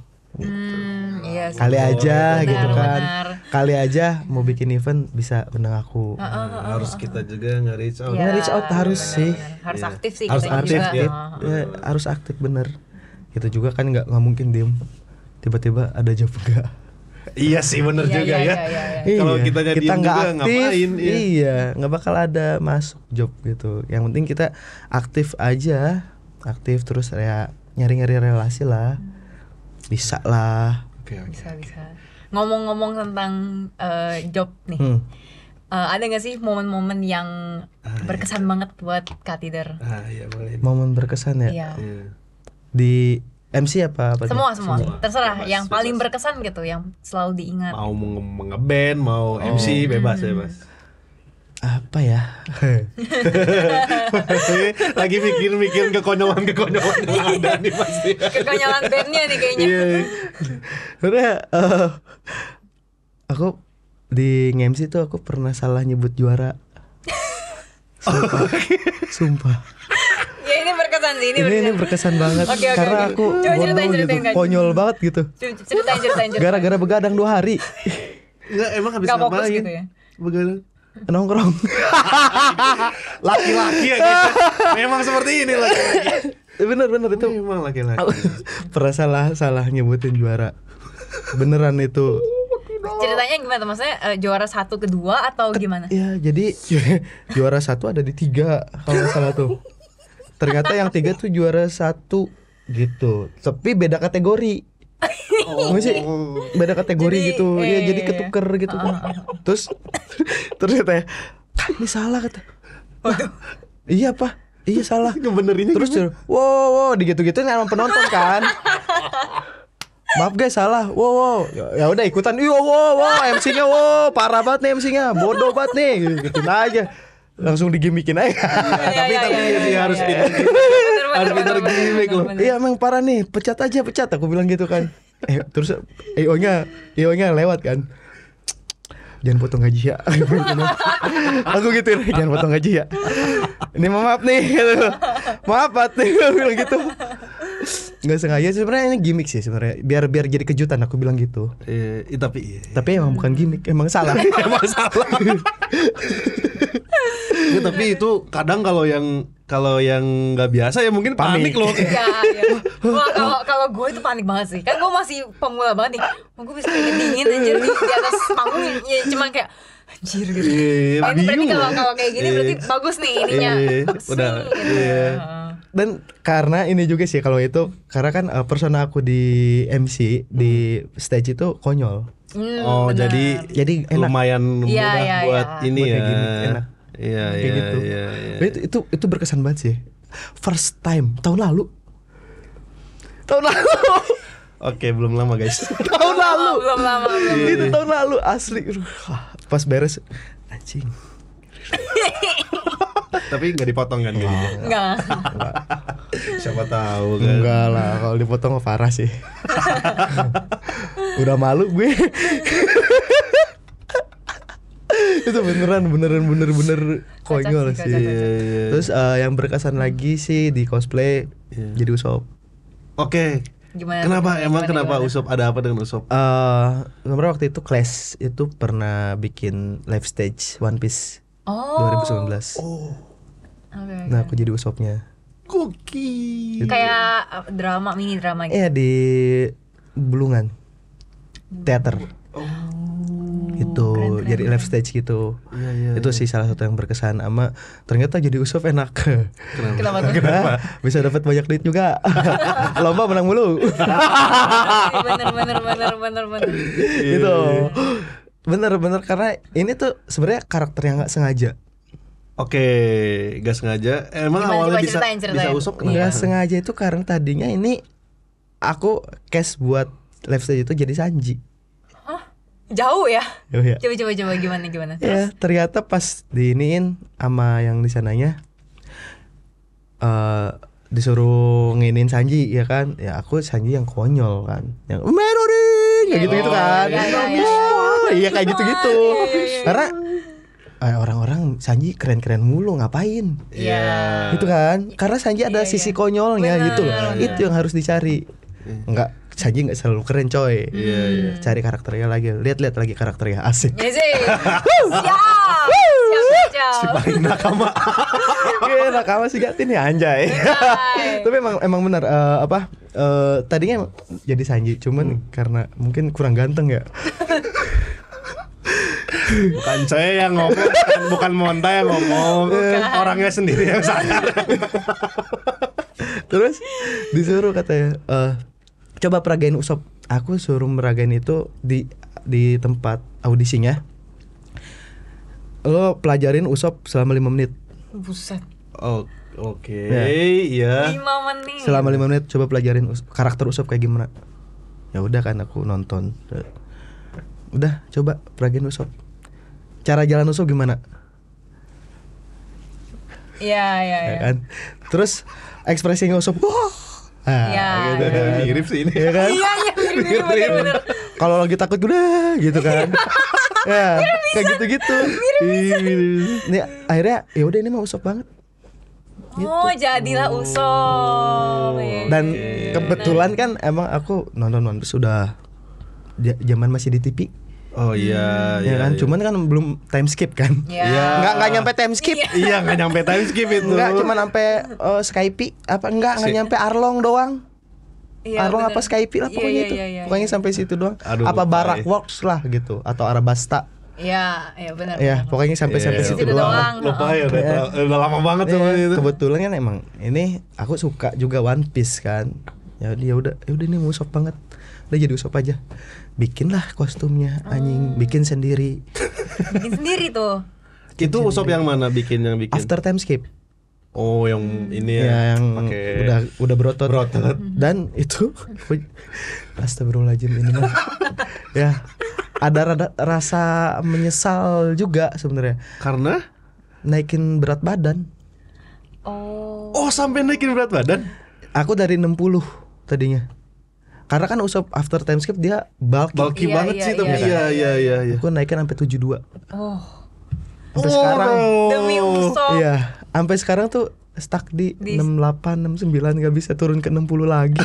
C: Iya sih.
A: Kali aja
C: Benar,
A: gitu kan.
C: benar.
A: Kali aja mau bikin event bisa undang aku.
B: Harus kita juga nge-reach out.
C: Iya,
A: Nge-reach out harus
C: benar,
A: sih.
C: benar. Harus
B: Iya.
C: aktif sih
A: Harus
C: kitanya
A: aktif
C: juga.
A: ya. Ya, harus aktif bener. Gitu juga kan nggak mungkin diem. Tiba-tiba ada job enggak.
B: Iya sih bener
C: Iya,
B: juga
C: iya,
B: ya.
C: iya.
B: Kalau kita jadi
A: nggak
B: juga
A: aktif,
B: ngapain?
A: iya nggak bakal ada masuk job gitu. Yang penting kita aktif aja, aktif terus ya nyari-nyari relasi lah, bisa lah.
B: Oke.
C: Bisa. Ngomong-ngomong tentang job nih. Ada nggak sih momen-momen yang berkesan banget buat Katider?
B: Iya boleh.
A: Momen berkesan ya.
C: Iya.
B: Iya.
A: Di MC apa
C: Semua.
B: Semua.
C: Terserah.
B: Bebas,
C: Yang paling
B: bebas.
C: berkesan gitu, yang selalu diingat.
B: Mau nge-band, mau MC bebas.
A: apa ya?
B: Lagi mikir kekonyolan yang ada nih pasti.
C: Kekonyolan bandnya nih kayaknya.
B: Iya.
A: Udah, aku di MC tuh aku pernah salah nyebut juara. Sumpah.
C: Ya ini berkesan sih,
A: Ini berkesan banget.
C: Oke,
A: karena
C: oke.
A: aku
C: Coba
A: bodoh
C: ceritain,
A: gitu, konyol banget gitu.
C: Ceritain.
A: Gara-gara begadang 2 hari.
B: Enggak, emang habis
C: Gak fokus
B: ngapain?
C: gitu ya.
B: Begadang.
A: Nongkrong.
B: Laki-laki ya gitu. Memang seperti ini laki-laki.
A: Bener itu.
B: Memang laki-laki.
A: Pernah salah nyebutin juara. Beneran itu.
C: Ceritanya gimana? Maksudnya juara 1 kedua atau gimana?
A: Ya jadi juara 1 ada di 3 kalau nggak salah tuh. Ternyata yang 3 tuh juara 1 gitu. Tapi beda kategori. Masih beda kategori
C: Jadi,
A: gitu. Ya jadi
C: iya.
A: ketuker gitu kan. Terus katanya, "Kan ini salah," kata. "Lah, iya Pak. Iya salah."
B: Ngebenerinnya
A: Terus dia, wow digitu-gituin sama penonton kan. "Maaf guys salah." Wow. Ya udah ikutan. Wow, MC-nya parah banget nih MC-nya. Bodoh banget nih. Gituin aja. Langsung digimikin aja.
B: Tapi
C: Iya,
B: dia harus
C: iya.
B: pintar. Harus pinter gimmick loh.
A: Iya emang parah nih, pecat aja pecat, aku bilang gitu kan. Terus io-nya lewat kan. Jangan potong gaji ya. Aku gituin, jangan potong gaji ya. Ini maaf nih gitu. Maaf Pat, aku bilang gitu. Nggak sengaja sebenarnya ini gimmick sih sebenarnya. Biar jadi kejutan aku bilang gitu. Tapi emang bukan gimmick, emang salah.
B: Emang salah. Ya, tapi itu kadang kalau yang nggak biasa ya mungkin panik loh.
C: Iya. Wah, kalau gue itu panik banget sih. Kan gue masih pemula banget nih. Gue bisa kayak dingin anjir di atas panggung ya, cuma kayak anjir gitu. Ini berarti kalau kayak gini berarti bagus nih ininya.
B: Udah.
A: Dan karena ini juga sih kalau itu karena kan persona aku di MC di stage itu konyol.
C: Bener.
A: Jadi enak.
B: Lumayan mudah buat ini
A: Buat
B: ya.
A: kayak gini, enak.
B: Iya,
A: Kayak gitu. Itu berkesan banget sih. First time tahun lalu.
B: Oke, belum lama guys.
A: Tahun lalu.
C: Belum lama.
A: Itu tahun lalu asli. Pas beres anjing.
B: Tapi nggak dipotong kan gajinya?
C: Enggak.
B: Siapa tahu kan.
A: Enggak lah, kalau dipotong mah parah sih. Udah malu gue. Itu bener konyol
C: sih,
A: sih.
C: kocak.
A: Terus yang berkesan lagi sih di cosplay jadi Usopp.
B: Oke. Kenapa
C: gimana?
B: Usopp, ada apa dengan Usopp?
A: Kemarin waktu itu Clash itu pernah bikin live stage One Piece 2019.
C: Okay.
A: Nah, aku jadi Usoppnya.
B: Gokil.
C: Kayak mini drama gitu.
A: Iya di Bulungan teater. Itu jadi live stage gitu.
B: Iya.
A: Itu sih salah satu yang berkesan. Sama ternyata jadi Usopp enak.
C: Kenapa tuh?
A: Bisa dapat banyak duit juga. Lomba menang mulu.
C: Bener.
A: Gitu. Bener karena ini tuh sebenarnya karakter yang nggak sengaja.
B: Oke, gak sengaja. Emang
C: Gimana,
B: awalnya
C: coba
B: bisa
C: ceritain.
B: Usopp
A: Nggak
B: kenapa?
A: sengaja itu karena tadinya ini aku cast buat live stage itu jadi Sanji.
C: Jauh ya?
A: Oh, ya.
C: Coba gimana?
A: Ya ternyata pas diiniin sama yang di sananya disuruh nginin Sanji ya kan. Ya aku Sanji yang konyol kan. Yang Meroring kayak gitu-gitu kan. Iya kayak gitu-gitu. Karena orang-orang Sanji keren-keren mulu ngapain?
C: Iya.
A: Gitu kan. Karena Sanji ada sisi konyolnya gitu loh. Itu yang harus dicari. Enggak, Sanji enggak selalu keren coy.
B: Iya.
A: Cari karakternya lagi. Lihat lagi karakternya asik.
C: Iya sih. Siap.
B: Si paling nakama.
A: Iya, nakama sih Gatin ya anjay. Tapi emang benar tadinya jadi Sanji, cuman karena mungkin kurang ganteng ya.
B: Bukan saya yang ngomong, bukan Monta yang ngomong. Orangnya sendiri yang sadar.
A: Terus disuruh katanya coba peragain Usopp. Aku suruh meragain itu di tempat audisinya. Lo pelajarin Usopp selama 5 menit.
C: Buset.
B: Oke. Iya.
C: 5 menit.
A: Selama 5 menit coba pelajarin karakter Usopp kayak gimana. Ya udah kan aku nonton. Udah coba peragain Usopp. Cara jalan Usopp gimana?
C: Iya.
A: Ya kan? Terus ekspresinya Usopp.
C: Iya.
A: Gitu kan.
B: Mirip sih ini.
A: Ya kan?
C: Iya, bener.
A: Kalau lagi takut udah gitu kan. Ya, kayak gitu-gitu. Nih akhirnya ya udah ini mah Usopp banget.
C: Oh, jadilah Usopp.
A: Dan kebetulan kan emang aku nonton One Piece sudah zaman masih di TV.
B: Oh iya.
A: Ya kan, cuman kan belum time skip kan.
C: Iya.
A: Nggak nyampe time skip.
B: Iya, nggak nyampe time skip itu.
A: Enggak, cuma sampai Skype nggak nyampe Arlong doang.
C: Iya,
A: Arlong
C: bener.
A: apa Skype lah pokoknya itu. Pokoknya sampai situ doang.
B: Aduh,
A: apa
B: lupa
A: Barak
B: ya.
A: Works lah gitu atau Arabasta.
C: Iya, benar.
A: Ya, pokoknya sampai situ
C: Situ
A: doang.
C: doang.
B: Lupa ya, udah lama banget sama
A: Ya,
B: itu.
A: kebetulan kan emang ini aku suka juga One Piece kan. Ya udah ini Usopp banget. Udah jadi Usopp aja. Bikinlah kostumnya anjing, bikin sendiri.
C: Bikin sendiri tuh.
B: Itu Usopp yang mana bikin?
A: After time skip.
B: Oh, yang ini
A: Ya,
B: ya.
A: yang
B: pakai
A: udah berotot. Dan itu astagfirullahaladzim ini mah. Ya, ada rasa menyesal juga sebenarnya.
B: karena
A: Naikin berat badan.
B: Oh, sampai naikin berat badan?
A: Aku dari 60 tadinya. Karena kan Usop after time skip dia bulky
C: Iya,
B: banget
C: iya,
B: sih tapi
C: iya.
B: iya.
A: Aku naikin sampai 72.
C: Oh,
A: Sampai sekarang.
C: demi Usop.
A: Iya, sampai sekarang tuh stuck di 68, 69, nggak bisa turun ke 60 lagi.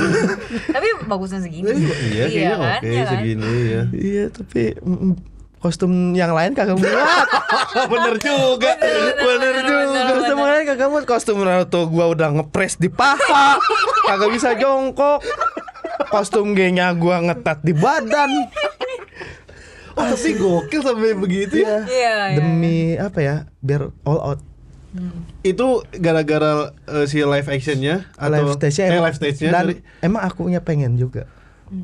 C: Tapi bagusnya segini.
B: Iya, kayaknya
C: kan?
B: oke
C: Iya kan?
B: segini ya.
A: Iya, tapi kostum yang lain kagak muat.
B: Bener juga. Bener juga.
A: Kostum yang lain kagak muat. Kostum Naruto gua udah ngepres di paha, kagak bisa jongkok. Kostum G-nya gua ngetat di badan.
B: Oh, tapi gokil sampai begitu ya.
C: Iya.
A: Demi apa ya? Biar all out.
B: Itu gara-gara si live actionnya atau
A: Live stage-nya
B: live stage-nya
A: dan
B: dari.
A: emang akunya pengen juga.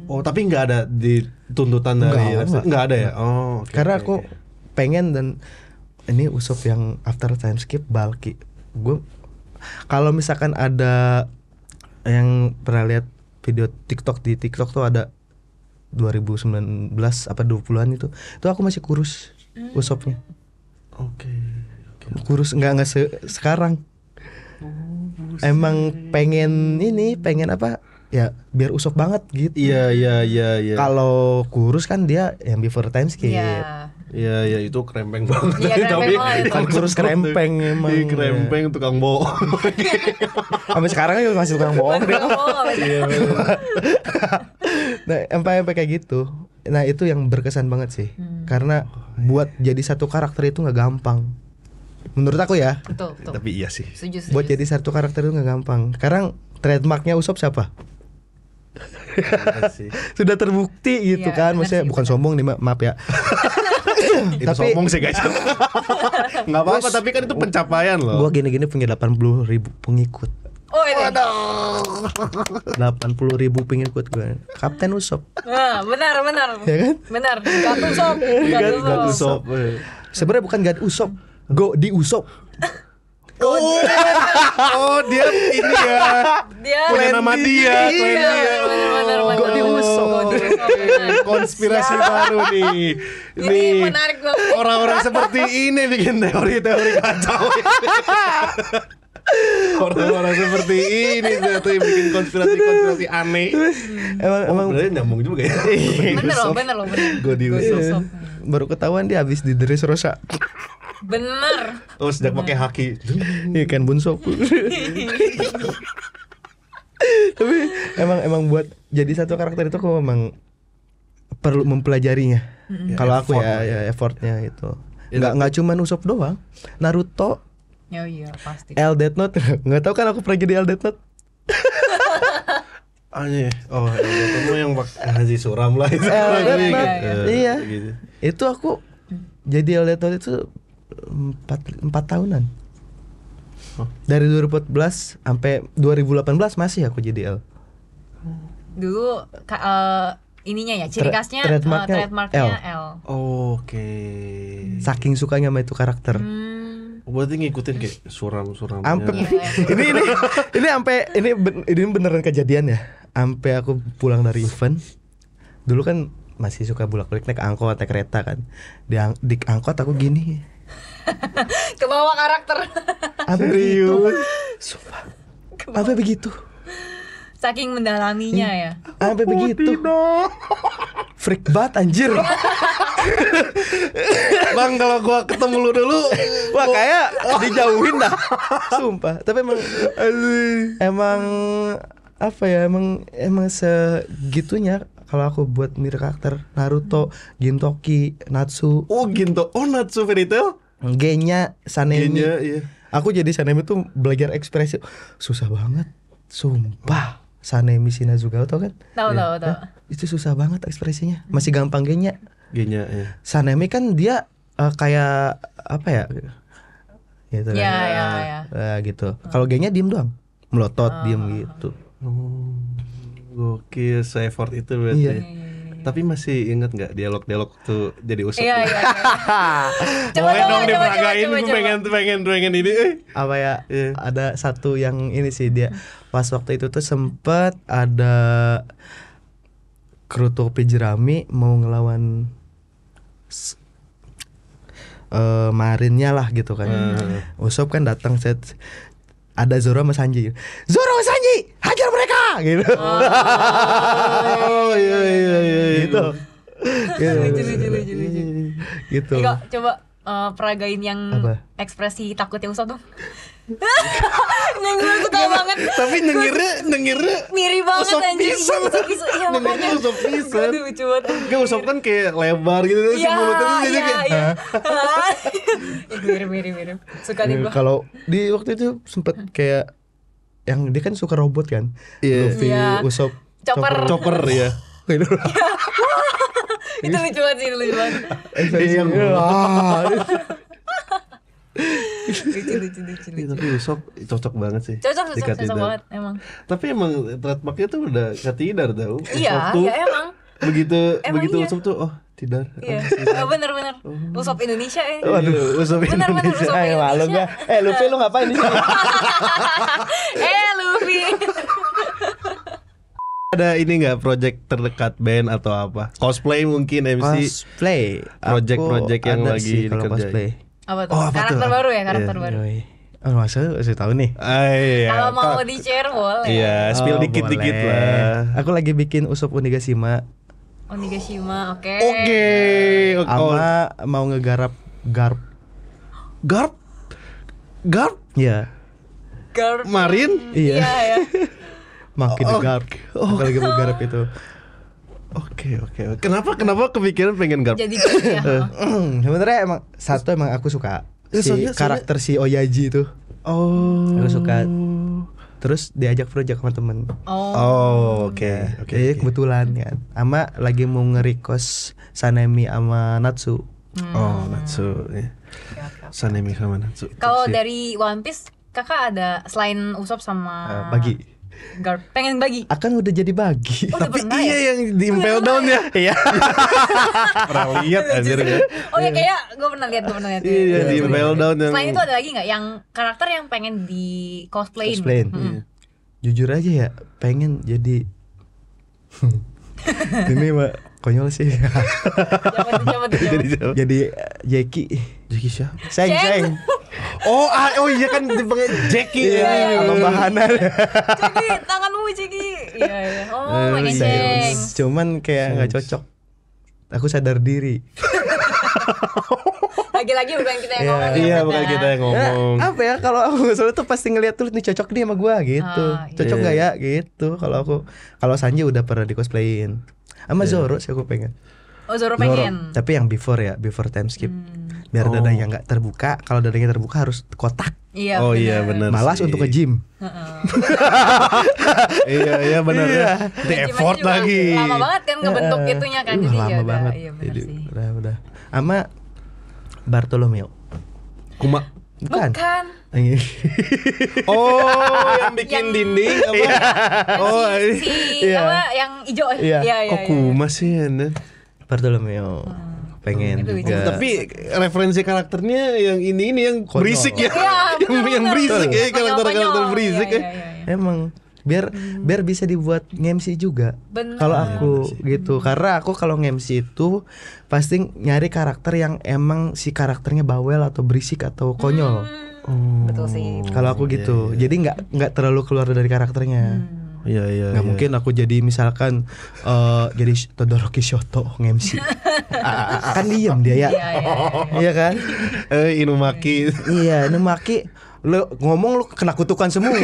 B: Oh, tapi nggak ada di tuntutan dari nggak ada ya. Oh, oke,
A: Karena
B: oke,
A: aku
B: oke.
A: pengen dan ini Usop yang after time skip bulky. Gue kalau misalkan ada yang pernah lihat video TikTok, di TikTok tuh ada 2019 apa 20-an itu aku masih kurus Usopnya.
B: Oke.
A: Kurus nggak sekarang. Emang pengen apa? Ya biar Usop banget gitu.
B: Iya.
A: Kalau kurus kan dia yang before time skip.
C: Iya.
B: Iya, itu krempeng banget.
C: Iya, krempeng banget itu.
A: Kan kurus krempeng emang.
B: Iya, krempeng tukang bohong.
A: Sampai sekarang juga masih tukang bohong dia.
B: Iya.
A: Nah, sampai kayak gitu. Nah, itu yang berkesan banget sih. Karena buat jadi satu karakter itu nggak gampang. Menurut aku ya.
C: Betul.
B: Tapi iya sih.
C: Setuju.
A: Buat jadi satu karakter itu nggak gampang. Sekarang trademarknya Usop siapa?
B: Iya sih.
A: Sudah terbukti gitu
C: Iya,
A: kan.
C: benar
A: Maksudnya
C: sih,
A: bukan
C: benar.
A: sombong nih, maaf ya.
B: Itu
A: Tapi-
B: sombong sih guys. Nggak apa-apa, tapi kan itu pencapaian loh.
A: Gua gini-gini punya 80.000 pengikut.
C: Oh, ini.
A: 80.000 pengikut gue. Kapten Usop.
C: Nah, benar.
A: Ya kan?
C: Benar. Gak Usop.
B: Gak Usop.
A: Sebenarnya bukan Gad Usop. Go di Usop.
B: Oh, dia ini ya.
C: Dia
B: Punya nama dia, klien
C: Iya,
B: dia.
C: benar.
A: Kok di Usop?
B: Konspirasi baru nih.
C: Ini menarik banget.
B: Orang-orang seperti ini bikin teori-teori kacau. Orang-orang seperti ini tuh yang bikin konspirasi aneh.
A: Emang
B: Benernya nyambung juga ya.
C: Bener loh.
B: Go di Usop.
A: baru ketahuan dia habis di Dressrosa.
C: Bener.
B: Oh, sejak pakai haki.
A: Iya kan Bunsop. Tapi emang buat jadi satu karakter itu aku memang perlu mempelajarinya. Kalau aku ya effortnya itu. Nggak cuman Usop doang. Naruto,
C: Ya iya pasti.
A: L Death Note. Nggak tahu kan aku pernah jadi L Death Note.
B: Aneh. Oh, kamu yang pakai Haji Suram lah itu.
A: Death Note.
C: Iya.
A: Iya.
B: Gitu.
A: Itu aku jadi L Death Note itu 4 tahunan. Dari 2014 sampai 2018 masih aku jadi L.
C: Dulu ininya ya ciri khasnya
A: trademarknya
C: L.
B: Oke.
A: Saking sukanya sama itu karakter.
B: Berarti ngikutin kayak suram-suramnya.
A: Ampe ini sampai ini beneran kejadian ya. Sampai aku pulang dari event. Dulu kan masih suka bolak-balik naik angkot, naik kereta kan. Di angkot aku gini.
C: Ke bawah karakter.
A: Sampai begitu. Sumpah. Sampai begitu.
C: Saking mendalaminya ya.
A: Sampai begitu. Freak banget anjir.
B: Bang, kalau gua ketemu lu dulu,
A: Wah kayak dijauhin dah. Sumpah. Tapi emang apa ya, emang segitunya kalau aku buat mirip karakter Naruto, Gintoki, Natsu,
B: Ginto. Oh, Natsu Fairy Tail.
A: G-nya Sanemi.
B: G-nya, iya.
A: Aku jadi Sanemi tuh belajar ekspresi susah banget. Sumpah. Sanemi Shinazuga tau kan?
C: Tahu.
A: Itu susah banget ekspresinya. Masih gampang G-nya.
B: G-nya, ya.
A: Sanemi kan dia kayak apa ya? Gitu kan.
C: Ya.
A: Gitu. Kalau G-nya diem doang. Melotot diem gitu.
B: Gokil, se-effort itu berarti.
A: Iya.
B: Tapi masih inget nggak dialog-dialog tuh jadi Usop?
C: Iya.
B: Boleh dong diperagain, pengen ini.
A: Apa ya?
B: Iya.
A: Ada satu yang ini sih, dia pas waktu itu tuh sempet ada kru topi jerami mau ngelawan marinnya lah gitu kan. Usop kan datang set ada Zoro sama Sanji. Zoro Sanji, hajar mereka gitu.
B: Oh iya.
A: Gitu.
C: Lucu.
A: Gitu.
C: Iko, coba peragain yang
A: Apa?
C: ekspresi takutnya Usop dong. Yang gue suka banget.
B: Tapi nengirnya
C: Mirip banget
B: Usop
C: anjing.
B: pisan.
C: Usop pisan. Iya makanya.
B: Nengirnya Usop pisan.
C: Aduh lucu banget.
B: Gak Usop kan kayak lebar gitu si
C: Iya,
B: mulutnya tuh jadi kayak
C: iya. Mirip. Suka nih gua.
A: Kalau di waktu itu sempet kayak yang dia kan suka robot kan.
B: Iya.
A: Luffy,
C: Iya.
A: Usopp,
B: chopper ya.
C: Itu lucu banget sih, lucu banget.
B: Iya.
C: Lucu.
B: Tapi Usop cocok banget sih.
C: Cocok
B: di Katidar.
C: banget emang.
B: Tapi emang trademarknya tuh udah Katidar tau.
C: Iya,
B: Usop tuh
C: ya emang.
B: begitu
C: iya.
B: Usop tuh Tidar.
C: Iya, bener. Usop Indonesia ya.
B: Waduh, Usop
C: Bener,
B: Indonesia.
C: Usop
A: Ay, malu gua. Luffy lu ngapain di sini?
C: Luffy.
B: Ada ini nggak project terdekat band atau apa? Cosplay mungkin MC.
A: Cosplay.
B: Project-project yang
A: Ada
B: lagi
A: sih kalau
B: dikerjain.
A: cosplay.
C: Apa tuh?
B: Oh, apa
C: Karakter
B: tuh?
C: baru ya, karakter
B: Iya.
C: baru.
A: Yoi. Oh, masa saya tahu nih.
B: Iya.
C: Kalau mau di-share boleh.
B: Iya, spill
A: Oh,
B: dikit-dikit
A: boleh.
B: lah.
A: Aku lagi bikin Usopp Onigashima
C: Onigashima, oke.
B: Oke.
A: sama mau ngegarap Garp.
B: Garp.
A: Iya.
C: Garp.
B: Marin.
A: Iya.
C: Iya.
A: Monkey the Garp. Aku lagi mau garap itu.
B: Oke. Kenapa kepikiran pengen garp?
C: Jadi ya.
A: Sebenarnya emang aku suka
B: Ya,
A: si
B: soalnya-
A: karakter si Oyaji itu.
B: Oh.
A: Aku suka. Terus diajak project sama temen.
C: Oh.
B: Oke.
A: Jadi kebetulan kan. Ama lagi mau nge-request Sanemi sama Natsu.
B: Oh, Natsu. Ya.
C: Oke.
B: Sanemi sama Natsu.
C: Kalau
B: Sip.
C: dari One Piece, kakak ada selain Usopp sama
A: Bagi.
C: Garp, pengen bagi.
A: Akan udah jadi bagi.
C: Oh, udah
B: Tapi
C: pernah
B: iya
C: ya?
B: yang di Impel Down ya.
A: Iya.
B: Pernah lihat anjir ya.
C: Oh ya kayak gue pernah lihat.
B: Iya, di Impel Down yang
C: Selain itu ada lagi nggak yang karakter yang pengen di cosplayin?
A: Cosplayin.
C: Hmm.
A: Jujur aja ya, pengen jadi ini mah konyol sih.
C: Siapa tuh?
A: Jadi Jackie.
B: Jackie siapa?
A: Seng.
B: Oh iya kan dipanggil Jackie.
A: Iya, sama bahanan.
C: Ciki, tanganmu Ciki. Iya. Oh, pengen ceng.
A: Cuman kayak nggak cocok. Aku sadar diri.
C: Lagi-lagi bukan kita yang ngomong.
B: Iya,
C: ya,
B: bukan
C: Bunda.
B: kita yang ngomong.
A: Apa ya kalau aku selalu tuh pasti ngeliat tuh nih cocok nih sama gua gitu.
C: Ah, iya.
A: Cocok nggak ya gitu. Kalau Sanji udah pernah di cosplayin. Sama Zoro sih aku pengen.
C: Oh, Zoro pengen.
A: Tapi yang before time skip. Biar dadanya nggak terbuka. Kalau dadanya terbuka harus kotak.
C: Iya.
B: Oh iya benar.
A: Malas
B: sih.
A: untuk ke-gym.
B: Iya benar.
A: Iya.
B: Di effort lagi.
C: Lama banget kan ngebentuk itunya kan. Jadi
A: lama
C: ya udah,
A: banget.
C: Iya benar
A: Jadi
C: sih.
A: udah. Sama Bartolomeo.
B: Kuma.
A: Bukan.
B: Oh, yang bikin
C: Yang-
B: dinding apa? Oh,
C: Si apa yang hijau?
A: Iya.
B: kok Kuma sih Anda?
A: Bartolomeo. Pengen
C: Itu
A: juga.
B: Tapi referensi karakternya yang ini yang
A: Konyol.
B: berisik ya.
C: Iya,
B: yang
C: bener.
B: berisik ya
C: Konyol-konyol.
B: karakter berisik ya.
C: Iya.
A: Emang biar bisa dibuat nge-MC juga.
C: Bener.
A: Kalau aku gitu, karena aku kalau nge-MC itu pasti nyari karakter yang emang si karakternya bawel atau berisik atau konyol.
C: Betul sih.
A: Kalau aku gitu, jadi nggak terlalu keluar dari karakternya.
B: Iya.
A: Nggak mungkin aku jadi misalkan jadi Todoroki Shoto nge-MC. Kan diem dia ya. Iya kan?
B: Inumaki.
A: Iya, ini Maki lu ngomong lu kena kutukan semua.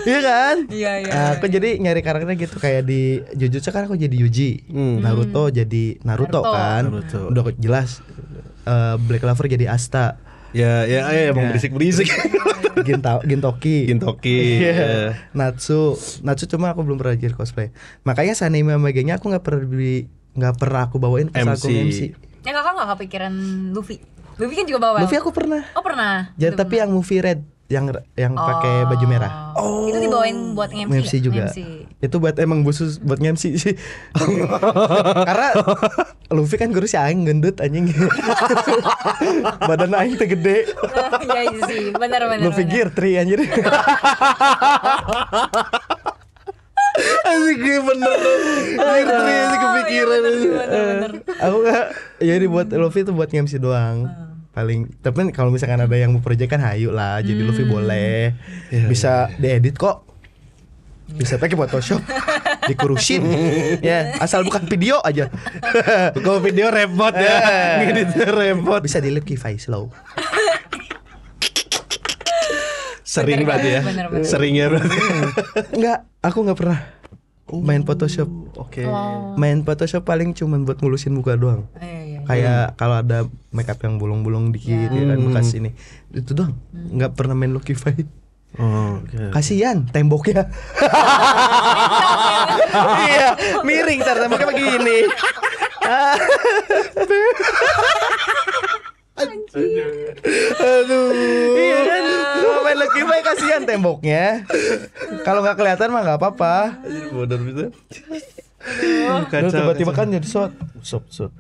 A: Iya kan?
C: Iya.
A: Aku jadi nyari karakternya gitu kayak di Jujutsu kan aku jadi Yuji, Naruto jadi Naruto kan.
B: Naruto.
A: Udah jelas. Black Clover jadi Asta,
B: Ya emang berisik-berisik.
A: Gintoki.
B: Gintoki.
A: Iya. Natsu cuma aku belum pernah jadi cosplay. Makanya Sanemi sama gengnya aku nggak pernah aku bawain pas aku MC.
C: Ya kakak nggak kepikiran Luffy? Luffy kan juga bawa.
A: Luffy aku pernah.
C: Oh pernah.
A: Jadi tapi yang movie Red yang pakai baju merah.
C: Oh. Itu dibawain buat MC.
A: MC juga.
C: MC.
A: Itu buat emang khusus buat MC sih. Karena Luffy kan guru si aing gendut anjing. Badan aing teh gede.
C: Iya sih, benar.
A: Luffy gear 3 anjir.
B: Asik bener. Anjir sih kepikiran.
C: Bener.
A: Aku enggak jadi buat Luffy itu buat MC doang. Tapi kalau misalkan ada yang mau project kan hayu lah, jadi Luffy boleh. Bisa diedit kok. Bisa pakai Photoshop, dikurusin. Ya, asal bukan video aja.
B: Kalau video repot ya. Ngeditnya repot.
A: Bisa di Kify slow.
B: Sering berarti ya.
C: Bener.
B: Sering ya berarti.
A: Enggak, aku nggak pernah main Photoshop.
B: Oke.
A: Main Photoshop paling cuman buat ngulusin muka doang.
C: Iya.
A: Kayak kalau ada makeup yang bolong-bolong dikit ya kan, bekas ini. Itu doang. Nggak pernah main Lokify.
B: Oke.
A: Kasihan temboknya. Iya, miring tar temboknya begini. Aduh. Iya kan? Kalau main Lokify kasihan temboknya. Kalau nggak kelihatan mah nggak apa-apa.
B: Bodoh bisa.
A: Lalu tiba-tiba kan jadi shot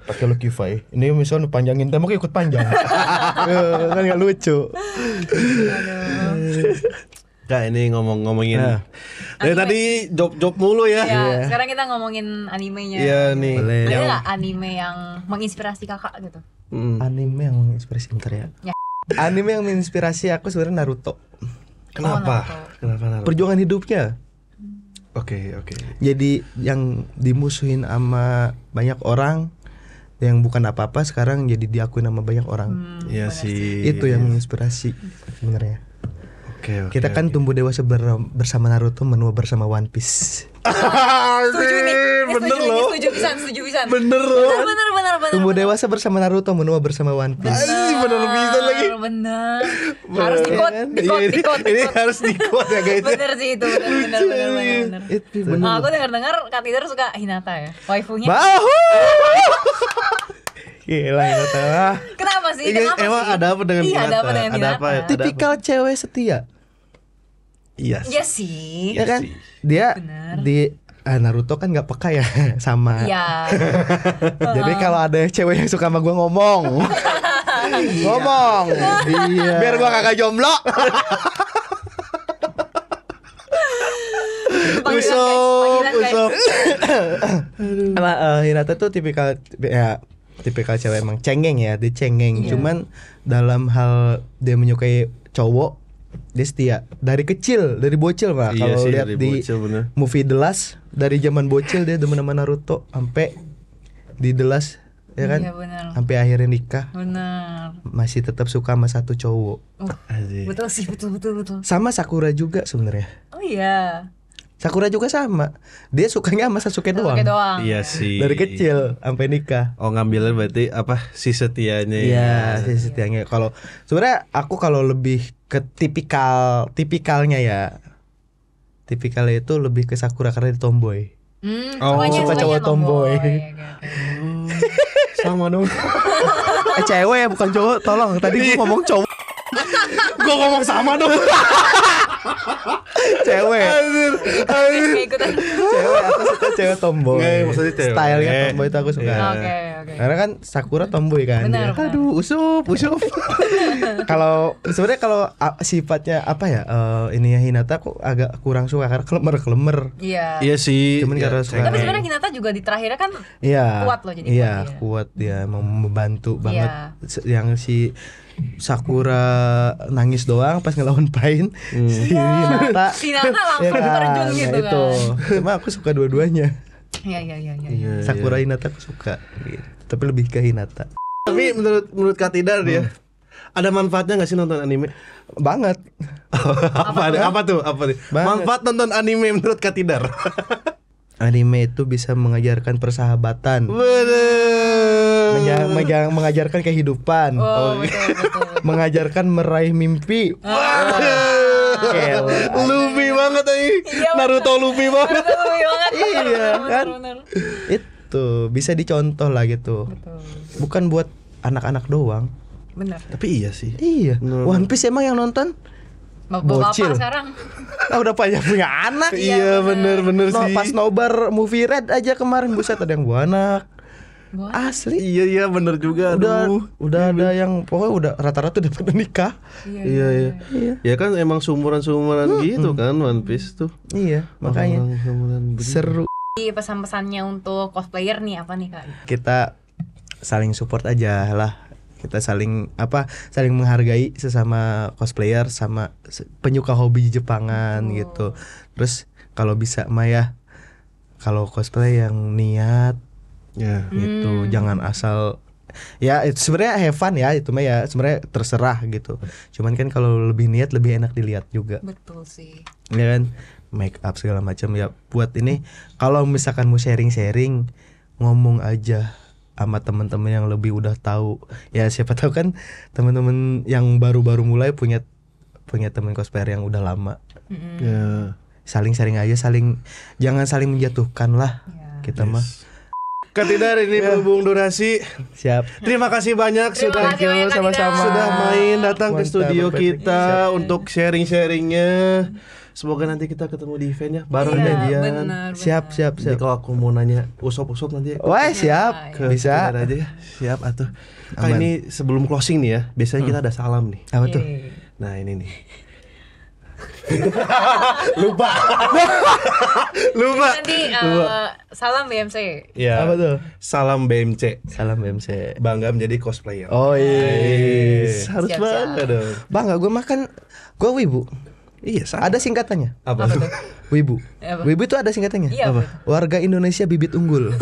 A: pakai Lokify. Ini misalnya panjangin tembok ikut panjang. Kan nggak lucu.
B: Kak ini ngomongin dari tadi job mulu ya.
C: Ya, sekarang kita ngomongin animenya.
B: Iya nih.
C: Ada nggak anime yang menginspirasi kakak gitu?
A: Anime yang menginspirasi bentar ya. Anime yang menginspirasi aku sebenarnya Naruto.
B: Kenapa? Kenapa Naruto?
A: Perjuangan hidupnya.
B: Oke.
A: Jadi yang dimusuhin sama banyak orang yang bukan apa-apa sekarang jadi diakuin sama banyak orang.
B: Iya sih.
A: Itu yang menginspirasi sebenarnya.
B: Oke.
A: Kita kan tumbuh dewasa bersama Naruto, menua bersama One Piece.
C: Setuju nih.
B: Bener loh.
C: Setuju pisan.
B: Bener loh.
C: Bener.
A: Tumbuh dewasa bersama Naruto, menua bersama One Piece.
B: Bener bisa lagi.
C: Bener. Harus dikot.
B: Ini harus dikot ya guys.
C: Bener sih itu. Bener.
A: Itu bener.
C: Aku dengar Kak Tidar suka Hinata ya, waifunya.
A: Bahu. Gila Hinata.
C: Kenapa sih? Kenapa
B: Emang
C: sih?
B: ada apa dengan
C: Iya, ada apa dengan
B: Ada
C: Hinata?
B: apa?
A: Tipikal cewek setia.
B: Iya.
C: Iya sih.
A: Ya kan? Dia
C: Bener.
A: di Naruto kan nggak peka ya sama.
C: Iya.
A: Jadi kalau ada cewek yang suka sama gue ngomong. Iya. Biar gue kagak jomblo.
C: Usop.
A: Hinata tuh tipikal cewek emang cengeng ya, dia cengeng. Cuman dalam hal dia menyukai cowok, dia setia dari kecil, dari bocil Pak.
B: Iya
A: Kalau
B: sih,
A: lihat
B: dari
A: di
B: bocil, bener.
A: movie The Last, dari zaman bocil dia demen sama Naruto sampai di The Last ya kan,
C: Iya, benar.
A: sampai akhirnya nikah
C: Benar.
A: masih tetap suka sama satu cowok.
B: Asik.
C: Betul sih, betul.
A: Sama Sakura juga sebenarnya.
C: Oh iya.
A: Sakura juga sama, dia sukanya sama Sasuke doang.
C: Sasuke doang.
B: Iya sih.
A: Dari kecil sampai nikah.
B: Oh ngambilnya berarti apa si setianya ya?
A: Iya, si setianya. Kalau sebenarnya aku kalau lebih ke tipikalnya ya. Tipikalnya itu lebih ke Sakura karena dia tomboy.
C: Sukanya
A: suka cowok tomboy.
C: Oke.
A: Sama dong. Cewek ya bukan cowok, tolong. Tadi gua ngomong cowok.
B: Gua ngomong sama dong.
A: Cewek.
C: Kayak ikutan.
A: Cewek, aku suka cewek tomboy.
B: Nggak, maksudnya cewek.
A: Stylenya tomboy itu aku suka.
C: Oke.
A: Karena kan Sakura tomboy kan.
C: Benar,
A: dia.
C: benar.
A: Aduh, usup. Kalau sebenarnya kalau sifatnya apa ya? Ini ya Hinata aku agak kurang suka karena klemer.
C: Iya.
B: Iya sih.
A: Cuman karena suka.
C: Tapi sebenarnya Hinata juga di terakhirnya kan
A: Iya.
C: kuat loh jadi
A: Iya,
C: kuat dia.
A: kuat dia mau membantu banget.
C: Iya.
A: Yang si Sakura nangis doang pas ngelawan Pain. Si Hinata
C: langsung terjun gitu
A: itu.
C: kan.
A: Cuma aku suka dua-duanya.
C: Iya.
A: Sakura Hinata aku suka. Gitu. Tapi lebih ke Hinata.
B: Tapi menurut Kak Tidar dia ada manfaatnya nggak sih nonton anime?
A: Banget.
B: Apa tuh? Banget. Manfaat nonton anime menurut Kak Tidar?
A: Anime itu bisa mengajarkan persahabatan.
B: Bener.
A: Mengajarkan kehidupan.
C: Oh, betul.
A: Mengajarkan meraih mimpi.
B: Luffy banget ini.
C: Iya,
B: Naruto Luffy banget.
A: Iya kan?
C: Bener.
A: Itu bisa dicontoh lah gitu.
C: Betul.
A: Bukan buat anak-anak doang.
C: Bener.
B: Tapi iya sih.
A: Iya. One Piece emang yang nonton? Bocil.
C: Bapak sekarang.
A: Udah banyak punya anak.
B: Iya bener sih.
A: Pas nobar movie Red aja kemarin buset ada yang buah anak. Asli.
B: Iya bener juga.
A: Udah ada yang pokoknya udah rata-rata udah pada nikah.
B: Iya. Ya kan emang sumuran gitu kan One Piece tuh.
A: Iya, makanya
B: Sumuran begitu.
A: seru.
C: Pesan-pesannya untuk cosplayer nih apa nih Kak?
A: Kita saling support aja lah. Kita saling menghargai sesama cosplayer sama penyuka hobi Jepangan gitu. Terus kalau bisa Maya, kalau cosplay yang niat gitu, jangan asal ya itu sebenarnya have fun ya, itu mah ya sebenarnya terserah gitu. Cuman kan kalau lebih niat lebih enak dilihat juga.
C: Betul sih.
A: Ya kan, make up segala macam ya buat ini. Kalau misalkan mau sharing-sharing, ngomong aja sama teman-teman yang lebih udah tahu. Ya siapa tahu kan teman-teman yang baru-baru mulai punya teman cosplayer yang udah lama. Ya, saling sharing aja, jangan saling menjatuhkan lah. Kita mah.
B: Kak Tidar, ini berhubung durasi.
A: Siap.
B: Terima kasih banyak
C: Terima kasih banyak, Kak
A: sama-sama.
B: sudah main datang ke
A: Mantap,
B: studio
A: Patrick.
B: kita untuk sharing-sharingnya. Semoga nanti kita ketemu di eventnya bareng janjian.
C: Benar.
A: Siap.
B: Jadi kalau aku mau nanya usop nanti
A: Wah, siap.
B: ke
A: Bisa.
B: Tidar aja ya. Siap atuh. Kak,
A: Aman.
B: ini sebelum closing nih ya, biasanya kita ada salam nih.
A: Apa tuh?
B: Nah, ini nih.
A: Lupa.
C: Nanti salam BMC.
B: Ya.
A: Apa tuh?
B: Salam BMC.
A: Salam BMC.
B: Bangga menjadi cosplayer.
A: Oh iya.
B: Harus
C: Siap,
B: bangga
C: siap.
B: dong.
A: Bangga, gue makan. Gue wibu.
B: Iya, sama.
A: Ada singkatannya.
B: Apa tuh?
A: Wibu.
C: Apa?
A: Wibu itu ada singkatannya.
C: Iya,
A: Apa? Warga Indonesia bibit unggul.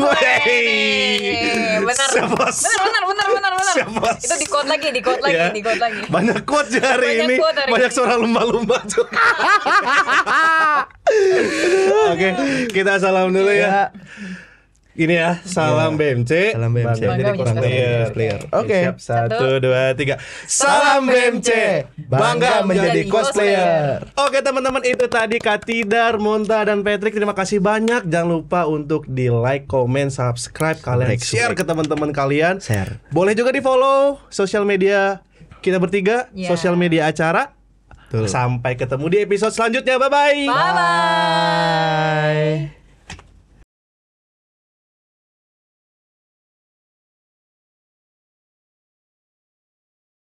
C: Benar.
B: Siap, Bos.
C: Benar.
B: Siap, Bos.
C: Itu di quote lagi.
B: Ya. Banyak quote hari
C: Banyak
B: ini.
C: quote hari
B: Banyak
C: ini.
B: suara lumba-lumba tuh. Oke, kita salam dulu ya. Ini ya, salam BMC.
A: Salam BMC.
B: Bangga jadi
C: Bangga menjadi
B: cosplayer.
A: Oke.
B: Siap, 1, 2, 3. Salam BMC.
A: Bangga menjadi cosplayer.
B: Oke teman-teman, itu tadi Kak Tidar, Monta, dan Patrick. Terima kasih banyak. Jangan lupa untuk di like, comment, subscribe. Kalian share ke teman-teman kalian.
A: Share.
B: Boleh juga di follow sosial media kita bertiga,
C: Ya.
B: sosial media acara.
A: Betul.
B: Sampai ketemu di episode selanjutnya. Bye-bye.
C: Bye.
A: Bye.